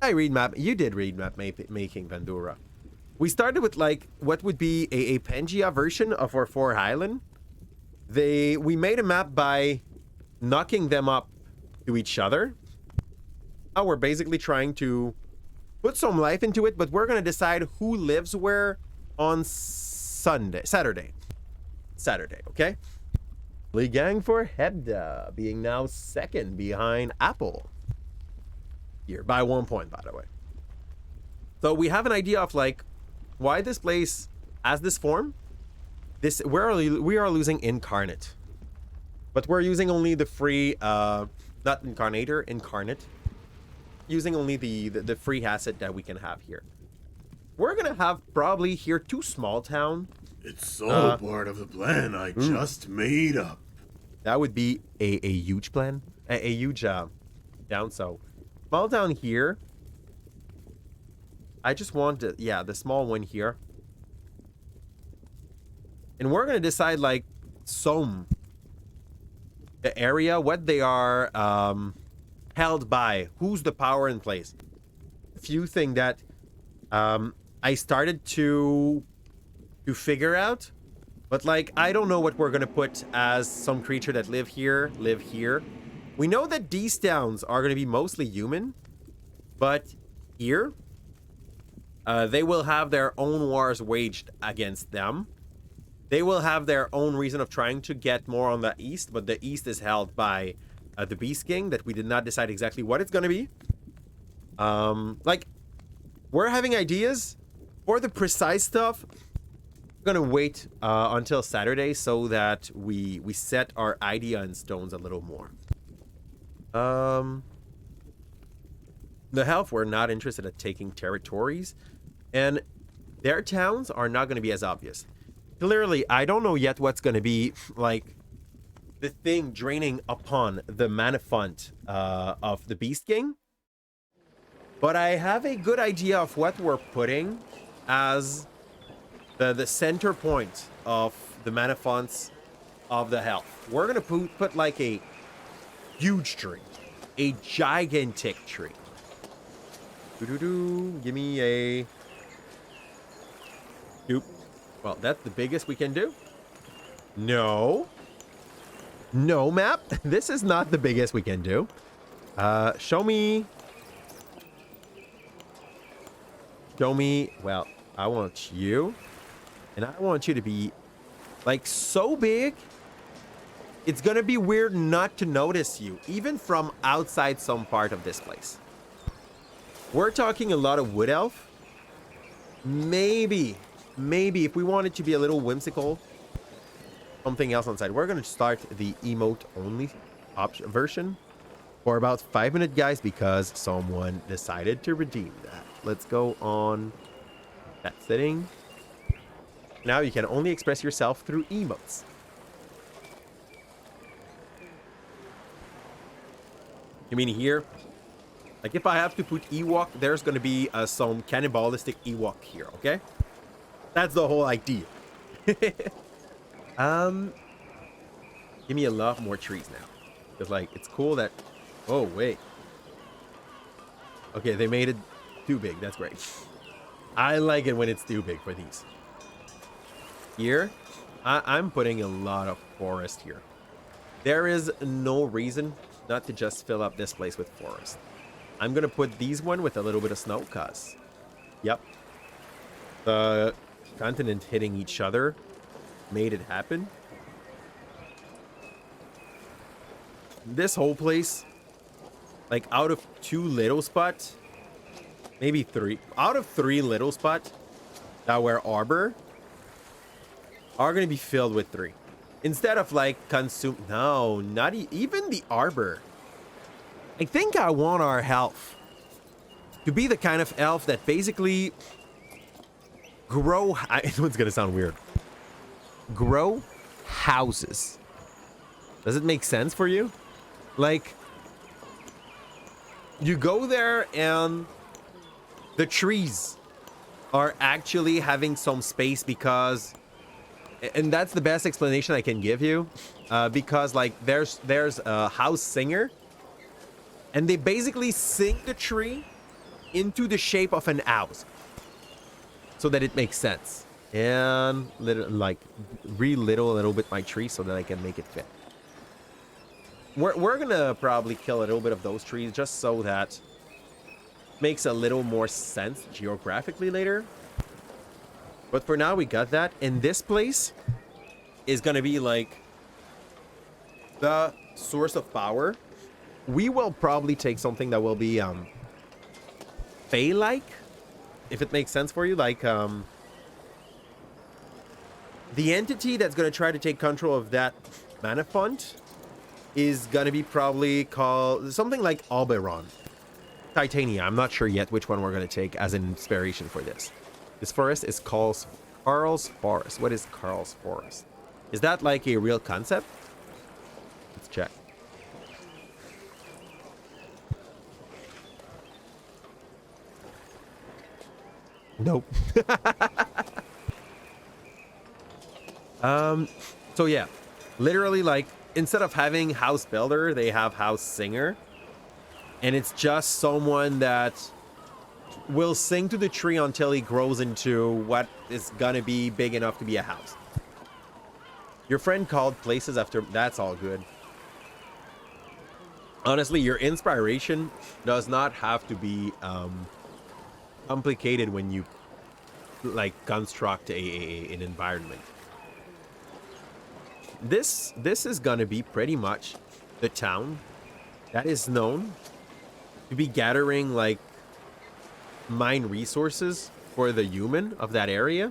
I read map. You did read map making, Vandura. We started with like what would be a Pangea version of our 4 Highland. We made a map by knocking them up to each other. Now we're basically trying to put some life into it, but we're gonna decide who lives where on Saturday, okay? League gang for Hebda, being now second behind Apple. Here by 1 point, by the way. So we have an idea of like why this place has this form. We are losing Incarnate, but we're using only the free not Incarnator, Incarnate, using only the free asset that we can have here. We're gonna have probably here 2 small town. It's all part of the plan I just made up. That would be a huge plan, a huge down. So small down here. I just want to, yeah, the small one here. And we're going to decide like the area, what they are held by, who's the power in place. A few things that I started to figure out, but like I don't know what we're going to put as some creature that live here. We know that these towns are going to be mostly human, but here, they will have their own wars waged against them. They will have their own reason of trying to get more on the east, but the east is held by the Beast King that we did not decide exactly what it's going to be. Like, we're having ideas for the precise stuff. We're going to wait until Saturday so that we set our idea in stones a little more. The Health were not interested in taking territories, and their towns are not going to be as obvious. Clearly, I don't know yet what's going to be like the thing draining upon the mana font of the Beast King, but I have a good idea of what we're putting as the center point of the mana fonts of the Health. We're going to put like a huge tree, a gigantic tree. Give me a... Oop. Well, that's the biggest we can do. No. No, map. This is not the biggest we can do. Show me. Show me. Well, I want you. And I want you to be like so big. It's going to be weird not to notice you, even from outside some part of this place. We're talking a lot of Wood Elf. Maybe if we want it to be a little whimsical, something else on side. We're going to start the emote only option version for about 5 minutes, guys, because someone decided to redeem that. Let's go on that setting. Now you can only express yourself through emotes. You mean here? Like if I have to put Ewok, there's going to be some cannibalistic Ewok here, okay? That's the whole idea. Give me a lot more trees now. Because like, it's cool that... Oh, wait. Okay, they made it too big. That's great. I like it when it's too big for these. Here, I'm putting a lot of forest here. There is no reason not to just fill up this place with forest. I'm going to put these one with a little bit of snow, cuz. Yep. The continent hitting each other made it happen. This whole place, like out of 2 little spots, maybe 3, out of 3 little spots that were arbor, are going to be filled with 3. Instead of like consume, no, not even the arbor. I think I want our health to be the kind of elf that basically grow, it's gonna sound weird, grow houses. Does it make sense for you? Like, you go there and the trees are actually having some space because, and that's the best explanation I can give you, because like there's a house singer, and they basically sing the tree into the shape of an house so that it makes sense, and like relittle a little bit my tree so that I can make it fit. We're gonna probably kill a little bit of those trees just so that makes a little more sense geographically later. But for now, we got that. And this place is going to be like the source of power. We will probably take something that will be Fey-like, if it makes sense for you. Like the entity that's going to try to take control of that mana font is going to be probably called something like Alberon. Titania. I'm not sure yet which one we're going to take as an inspiration for this. This forest is called Carl's Forest. What is Carl's Forest? Is that like a real concept? Let's check. Nope. So yeah, literally like instead of having house builder, they have house singer. And it's just someone that will sing to the tree until he grows into what is gonna be big enough to be a house. Your friend called places after, that's all good. Honestly, your inspiration does not have to be complicated when you like construct an environment. This is gonna be pretty much the town that is known to be gathering like mine resources for the human of that area.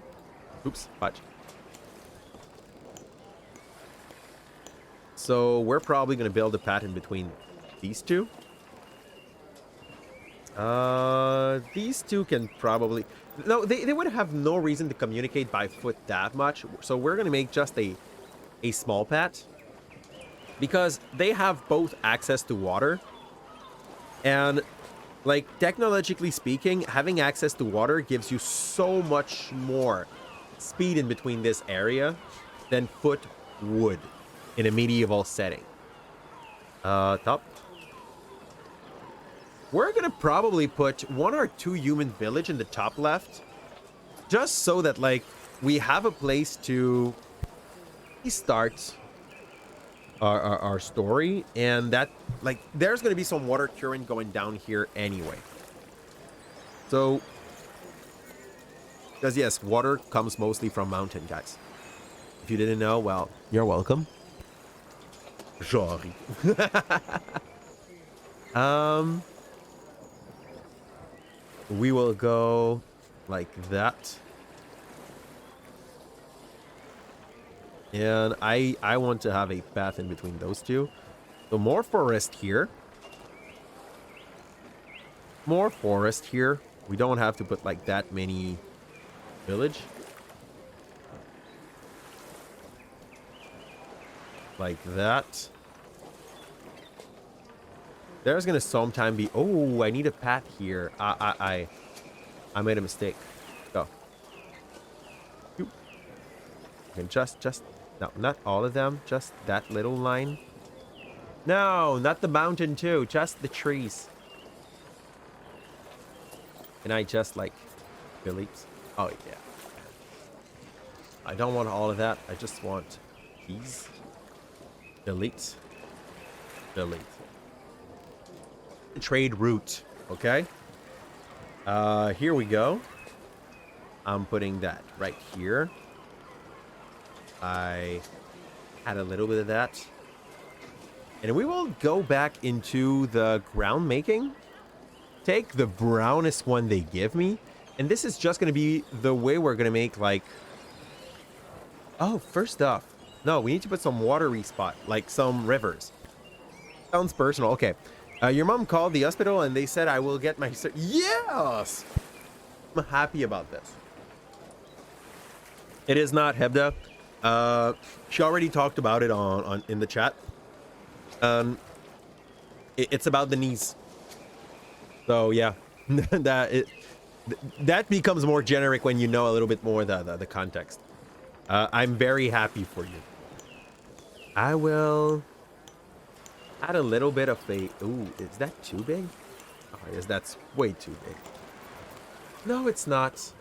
Oops, watch. So we're probably going to build a path in between these two. These two can probably... No, they would have no reason to communicate by foot that much. So we're going to make just a small path. Because they have both access to water. And, like, technologically speaking, having access to water gives you so much more speed in between this area than foot would in a medieval setting. Top. We're gonna probably put 1 or 2 human village in the top left, just so that, like, we have a place to start our story, and that, like, there's gonna be some water current going down here anyway. So, because yes, water comes mostly from mountain, guys. If you didn't know, well, you're welcome. Sorry. We will go like that. And I want to have a path in between those two. So more forest here. More forest here. We don't have to put like that many village. Like that. There's gonna sometime be... Oh, I need a path here. I made a mistake. Go. And just... No, not all of them. Just that little line. No, not the mountain too. Just the trees. Can I just, like, delete? Oh, yeah. I don't want all of that. I just want these. Delete. Delete. Trade route. Okay. Here we go. I'm putting that right here. I had a little bit of that. And we will go back into the ground making. Take the brownest one they give me. And this is just going to be the way we're going to make, like... Oh, first off. No, we need to put some watery spot. Like some rivers. Sounds personal. Okay. Your mom called the hospital and they said I will get my... Yes! I'm happy about this. It is not Hebda. She already talked about it on in the chat. It's about the knees. So yeah, that becomes more generic when you know a little bit more the context. I'm very happy for you. I will add a little bit of a... Ooh, is that too big? Oh, yes, that's way too big. No, it's not.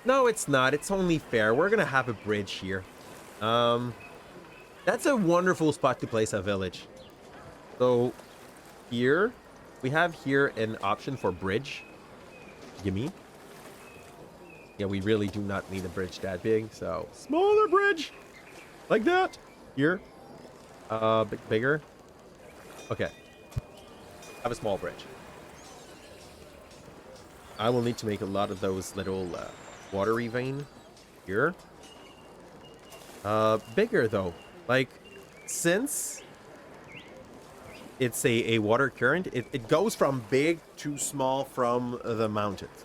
No, it's not. It's only fair. We're gonna have a bridge here. That's a wonderful spot to place a village. So here we have here an option for bridge. Gimme. Yeah, we really do not need a bridge that big, so smaller bridge like that. Here, bit bigger. Okay, have a small bridge. I will need to make a lot of those little watery vein here. Bigger though, like since it's a water current, it goes from big to small from the mountains.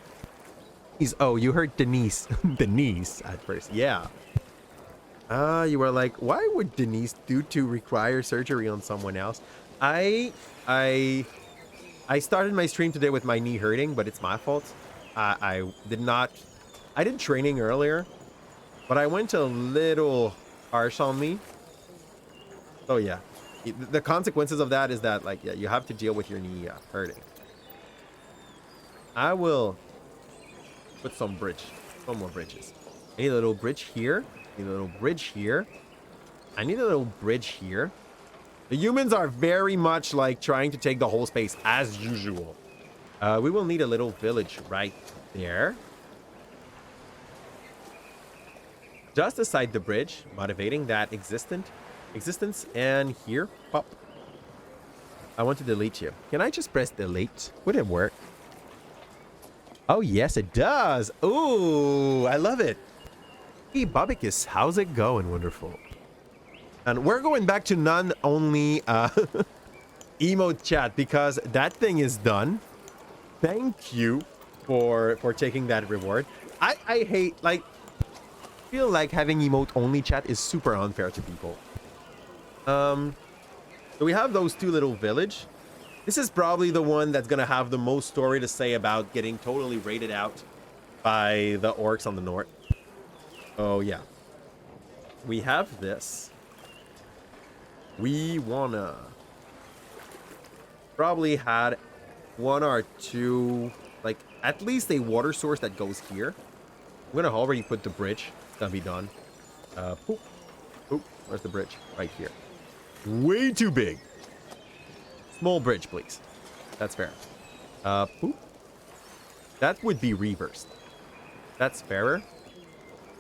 Oh, you heard Denise. Denise at first. Yeah. You were like, why would Denise do to require surgery on someone else? I started my stream today with my knee hurting, but it's my fault. I did training earlier, but I went a little harsh on me. Oh yeah. The consequences of that is that, like, yeah, you have to deal with your knee hurting. I will put some more bridges. I need a little bridge here. I need a little bridge here. I need a little bridge here. The humans are very much like trying to take the whole space as usual. We will need a little village right there. Just aside the bridge, motivating that existence, and here, pop. I want to delete you. Can I just press delete? Would it work? Oh, yes, it does. Ooh, I love it. Hey, Bobicus, how's it going? Wonderful. And we're going back to non-only emote chat because that thing is done. Thank you for taking that reward. I hate, like, feel like having emote only chat is super unfair to people. So we have those two little village. This is probably the one that's gonna have the most story to say about getting totally raided out by the orcs on the north. Oh yeah. We have this. We wanna probably had one or two, like at least a water source that goes here. I'm gonna already put the bridge. It's gonna be done. Poop. Poop. Where's the bridge? Right here. Way too big. Small bridge, please. That's fair. Poop. That would be reversed. That's fairer.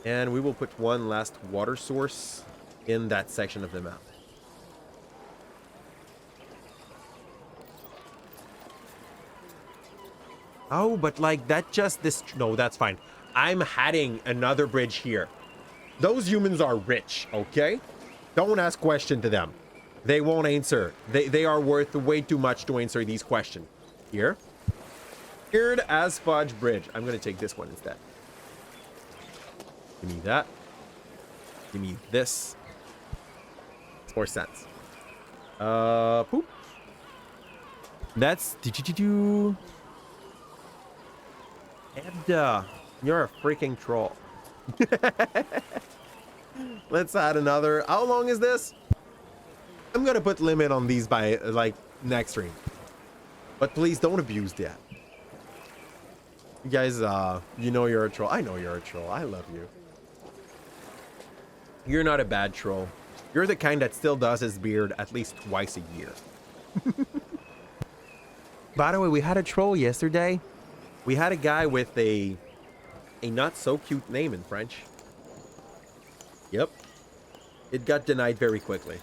And we will put one last water source in that section of the map. Oh, but like that just this... No, that's fine. I'm adding another bridge here. Those humans are rich, okay? Don't ask question to them. They won't answer. They are worth way too much to answer these questions. Here. Weird as fudge bridge. I'm going to take this one instead. Give me that. Give me this. It's more sense. Poop. That's... Edda, you're a freaking troll. Let's add another. How long is this? I'm gonna put limit on these by like next stream. But please don't abuse that. You guys, you know you're a troll. I know you're a troll. I love you. You're not a bad troll. You're the kind that still does his beard at least twice a year. By the way, we had a troll yesterday. We had a guy with a not so cute name in French. Yep. It got denied very quickly.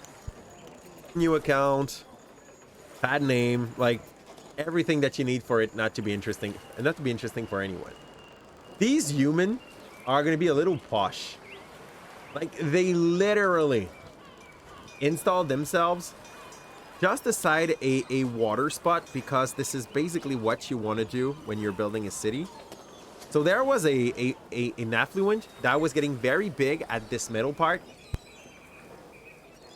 New account, bad name, like everything that you need for it not to be interesting, and not to be interesting for anyone. These humans are going to be a little posh. Like they literally installed themselves just aside a water spot, because this is basically what you want to do when you're building a city. So there was an affluent that was getting very big at this middle part.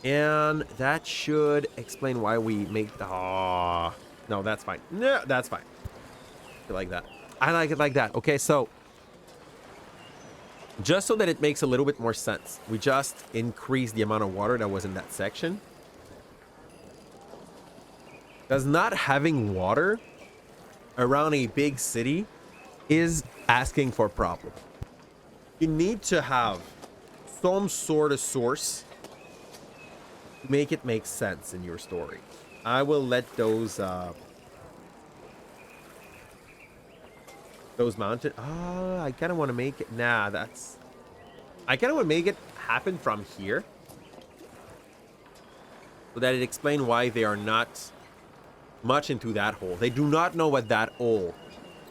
And that should explain why we make the... Oh, no, that's fine. No, that's fine. I like that. I like it like that. Okay, so just so that it makes a little bit more sense, we just increase the amount of water that was in that section. Because not having water around a big city is asking for a problem. You need to have some sort of source to make it make sense in your story. I will let those mountain... Oh, I kind of want to make it... Nah, that's... I kind of want to make it happen from here, so that it explains why they are not much into that hole. They do not know what that hole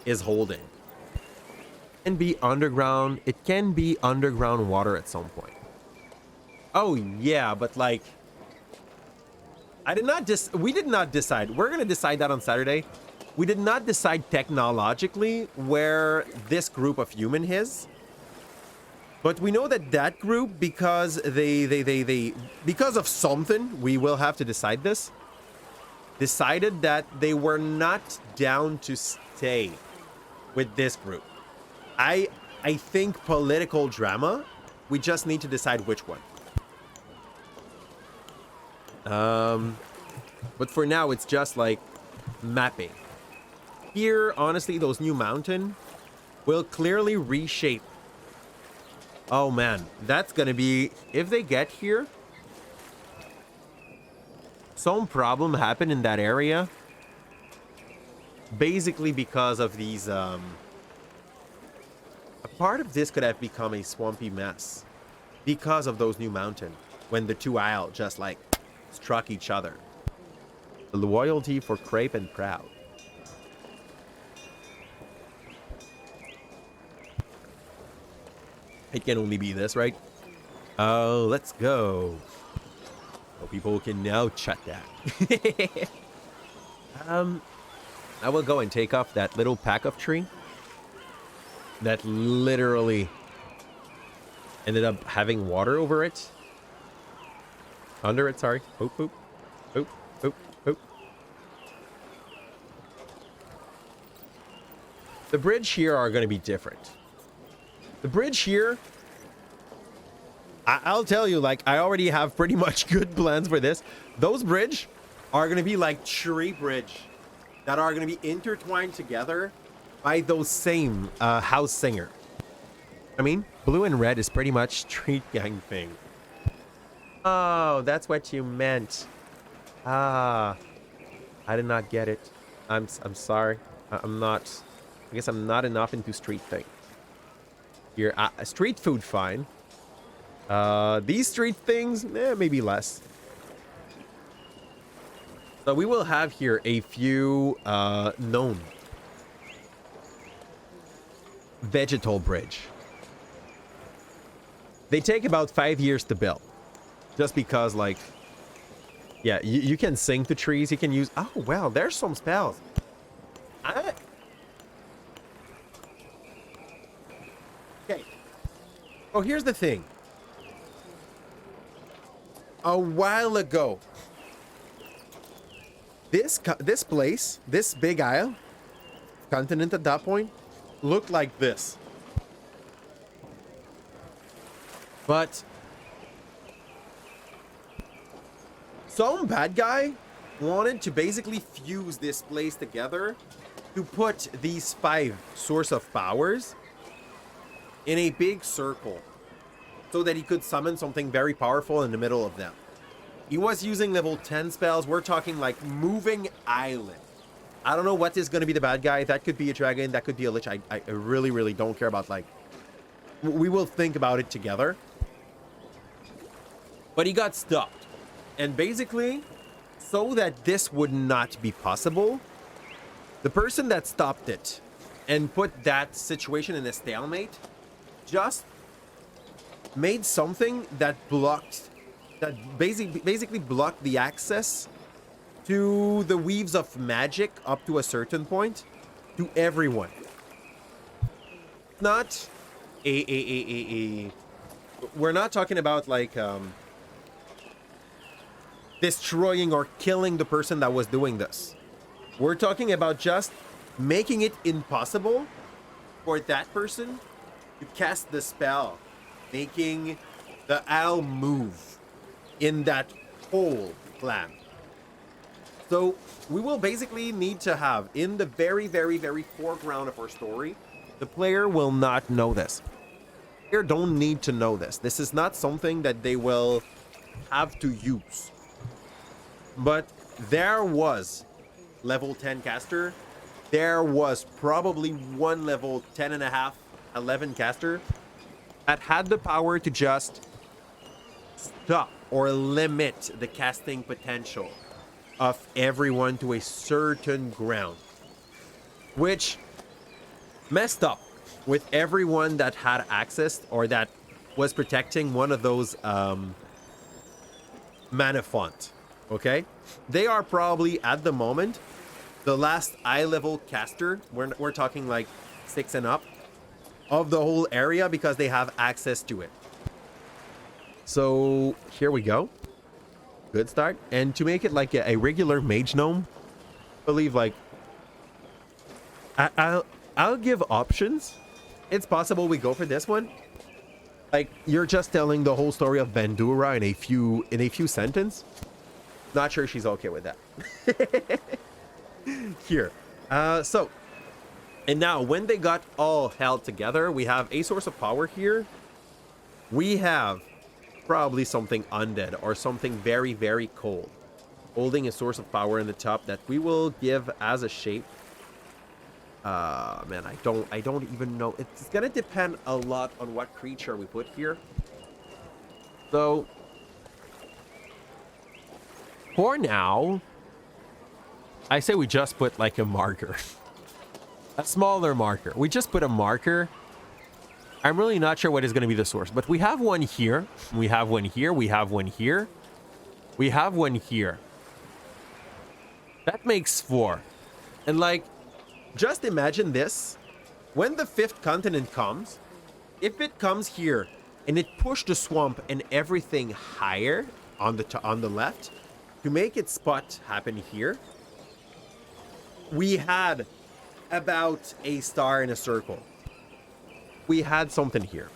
is holding. It can be underground. It can be underground water at some point. Oh yeah, but like, we did not decide. We're gonna decide that on Saturday. We did not decide technologically where this group of human is, but we know that that group, because because of something, we will have to decide this, decided that they were not down to stay with this group. I think political drama. We just need to decide which one. But for now, it's just like mapping. Here, honestly, those new mountain will clearly reshape. Oh man, that's gonna be, if they get here, some problem happened in that area. Basically because of these, a part of this could have become a swampy mess because of those new mountain when the two isles just like struck each other. The loyalty for Crepe and Proud. It can only be this, right? Oh, let's go. So people can now chat that. I will go and take off that little pack of tree that literally ended up having water over it. Under it, sorry. Oop, oop, oop, oop, oop. The bridge here are going to be different. The bridge here, I'll tell you, like, I already have pretty much good plans for this. Those bridge are going to be like tree bridge that are going to be intertwined together by those same house singer. I mean, blue and red is pretty much street gang thing. Oh, that's what you meant. Ah, I did not get it. I'm sorry. I'm not. I guess I'm not enough into street thing. Here, street food, fine. These street things, maybe less. So we will have here a few known vegetal bridge. They take about 5 years to build. Just because, like, yeah, you can sing to trees. You can use... Oh, well, there's some spells. Okay. Oh, here's the thing. A while ago, this place, this big isle, continent at that point, looked like this. But some bad guy wanted to basically fuse this place together to put these 5 source of powers in a big circle so that he could summon something very powerful in the middle of them. He was using level 10 spells. We're talking like moving island. I don't know what is going to be the bad guy. That could be a dragon. That could be a lich. I really, really don't care about, like... We will think about it together. But he got stopped. And basically, so that this would not be possible, the person that stopped it and put that situation in a stalemate just made something that blocked, that basically blocked the access to the weaves of magic up to a certain point to everyone. Not we're not talking about like destroying or killing the person that was doing this. We're talking about just making it impossible for that person to cast the spell, making the owl move in that whole plan. So we will basically need to have in the very, very, very foreground of our story, the player will not know this. The player don't need to know this. This is not something that they will have to use. But there was level 10 caster. There was probably one level 10 and a half, 11 caster that had the power to just stop or limit the casting potential of everyone to a certain ground, which messed up with everyone that had access or that was protecting one of those mana font. Okay, they are probably at the moment the last eye level caster. We're talking like 6 and up of the whole area because they have access to it. So here we go. Good start. And to make it like a regular mage gnome, I believe like I'll give options. It's possible we go for this one. Like you're just telling the whole story of Bandura in a few sentences. Not sure she's okay with that. Here. So, and now when they got all held together, we have a source of power here. We have probably something undead or something very, very cold, holding a source of power in the top that we will give as a shape. Man, I don't even know. It's gonna depend a lot on what creature we put here. So for now, I say we just put like a marker. A smaller marker. We just put a marker. I'm really not sure what is going to be the source, but we have one here. We have one here. We have one here. We have one here. That makes 4. And like, just imagine this. When the fifth continent comes, if it comes here and it pushed the swamp and everything higher on the left to make its spot happen here, we had about a star in a circle. We had something here.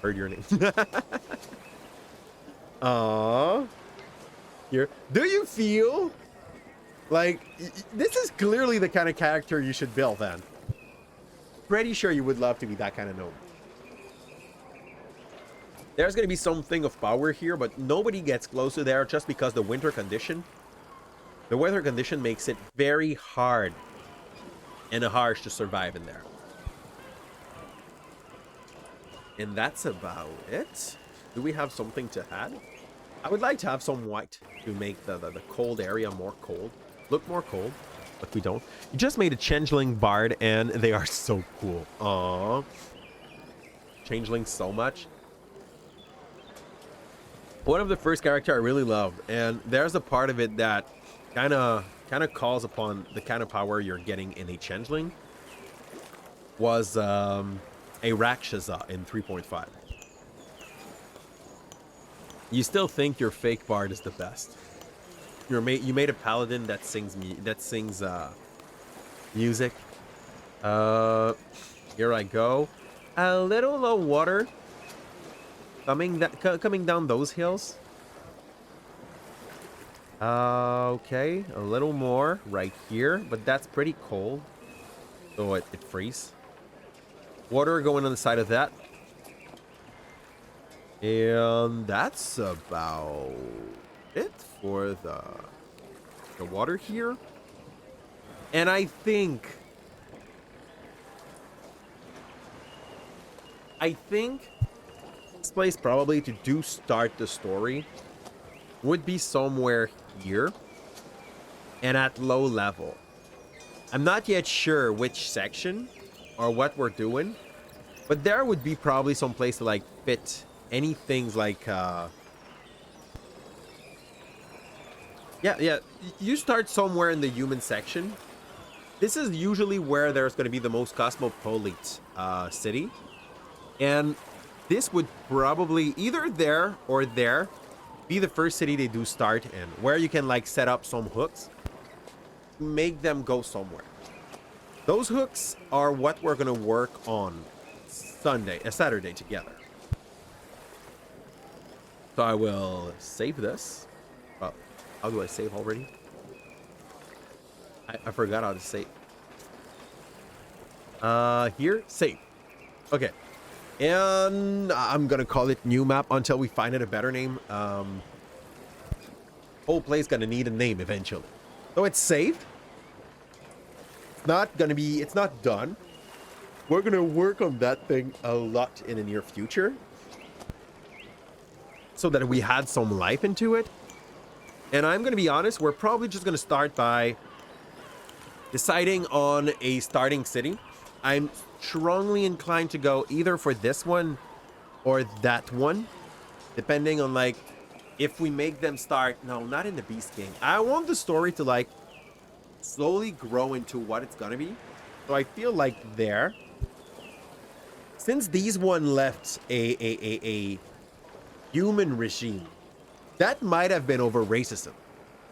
Heard your name. Aww. Here. Do you feel like this is clearly the kind of character you should build then? Pretty sure you would love to be that kind of gnome. There's going to be something of power here, but nobody gets close to there just because the winter condition. The weather condition makes it very hard and harsh to survive in there. And that's about it. Do we have something to add? I would like to have some white to make the cold area more cold. Look more cold, but we don't. You just made a changeling bard and they are so cool. Aww. Changeling so much. One of the first character I really loved, and there's a part of it that kind of calls upon the kind of power you're getting in a changeling, was a Rakshasa in 3.5. You still think your fake bard is the best. You made a paladin that sings music. Here I go. A little low water coming down those hills. Okay, a little more right here, but that's pretty cold, so it freezes. Water going on the side of that. And that's about it for the water here. And I think this place probably to start the story would be somewhere here and at low level. I'm not yet sure which section or what we're doing, but there would be probably some place to like fit any things like yeah, you start somewhere in the human section. This is usually where there's going to be the most cosmopolite city, and this would probably either there or there be the first city they do start in, where you can like set up some hooks, make them go somewhere. Those hooks are what we're going to work on Saturday together. So I will save this. Well, how do I save already? I forgot how to save. Here, save. Okay. And I'm gonna call it new map until we find it a better name. Whole place gonna need a name eventually. So it's saved. It's not done. We're gonna work on that thing a lot in the near future, so that we had some life into it. And I'm gonna be honest, we're probably just gonna start by deciding on a starting city. I'm strongly inclined to go either for this one or that one, depending on like if we make them start. No, not in the Beast King. I want the story to like slowly grow into what it's gonna be. So I feel like there, since these one left a human regime, that might have been over racism.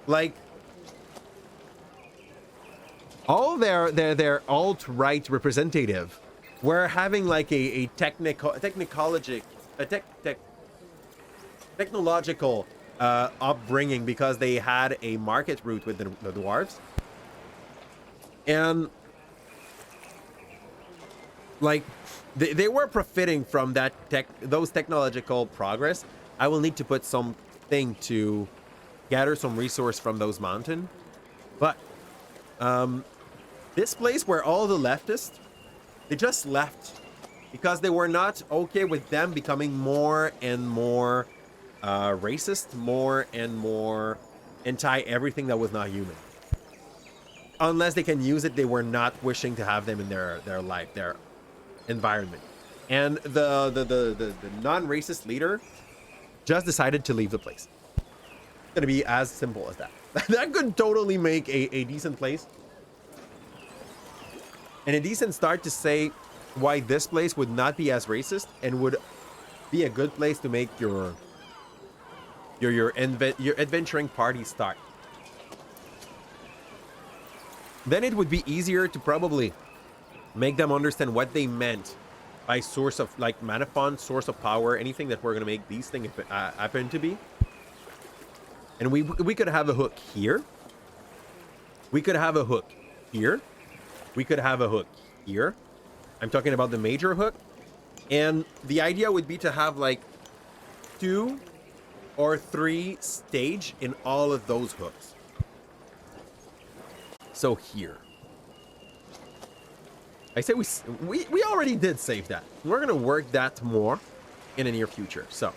Like all their alt-right representative were having like a technological upbringing because they had a market route with the dwarves, and like they were profiting from those technological progress. I will need to put something to gather some resource from those mountains, but this place where all the leftists, they just left because they were not okay with them becoming more and more racist, more and more anti everything that was not human. Unless they can use it, they were not wishing to have them in their life, their environment. And the non-racist leader just decided to leave the place. It's gonna be as simple as that. That could totally make a decent place. and a decent start to say why this place would not be as racist and would be a good place to make your adventuring party start. Then it would be easier to probably make them understand what they meant by source of, like, mana fund, source of power, anything that we're going to make these things happen to be. And we could have a hook here. We could have a hook here. We could have a hook here. I'm talking about the major hook. And the idea would be to have like 2 or 3 stage in all of those hooks. So here. I say we already did save that. We're going to work that more in the near future. So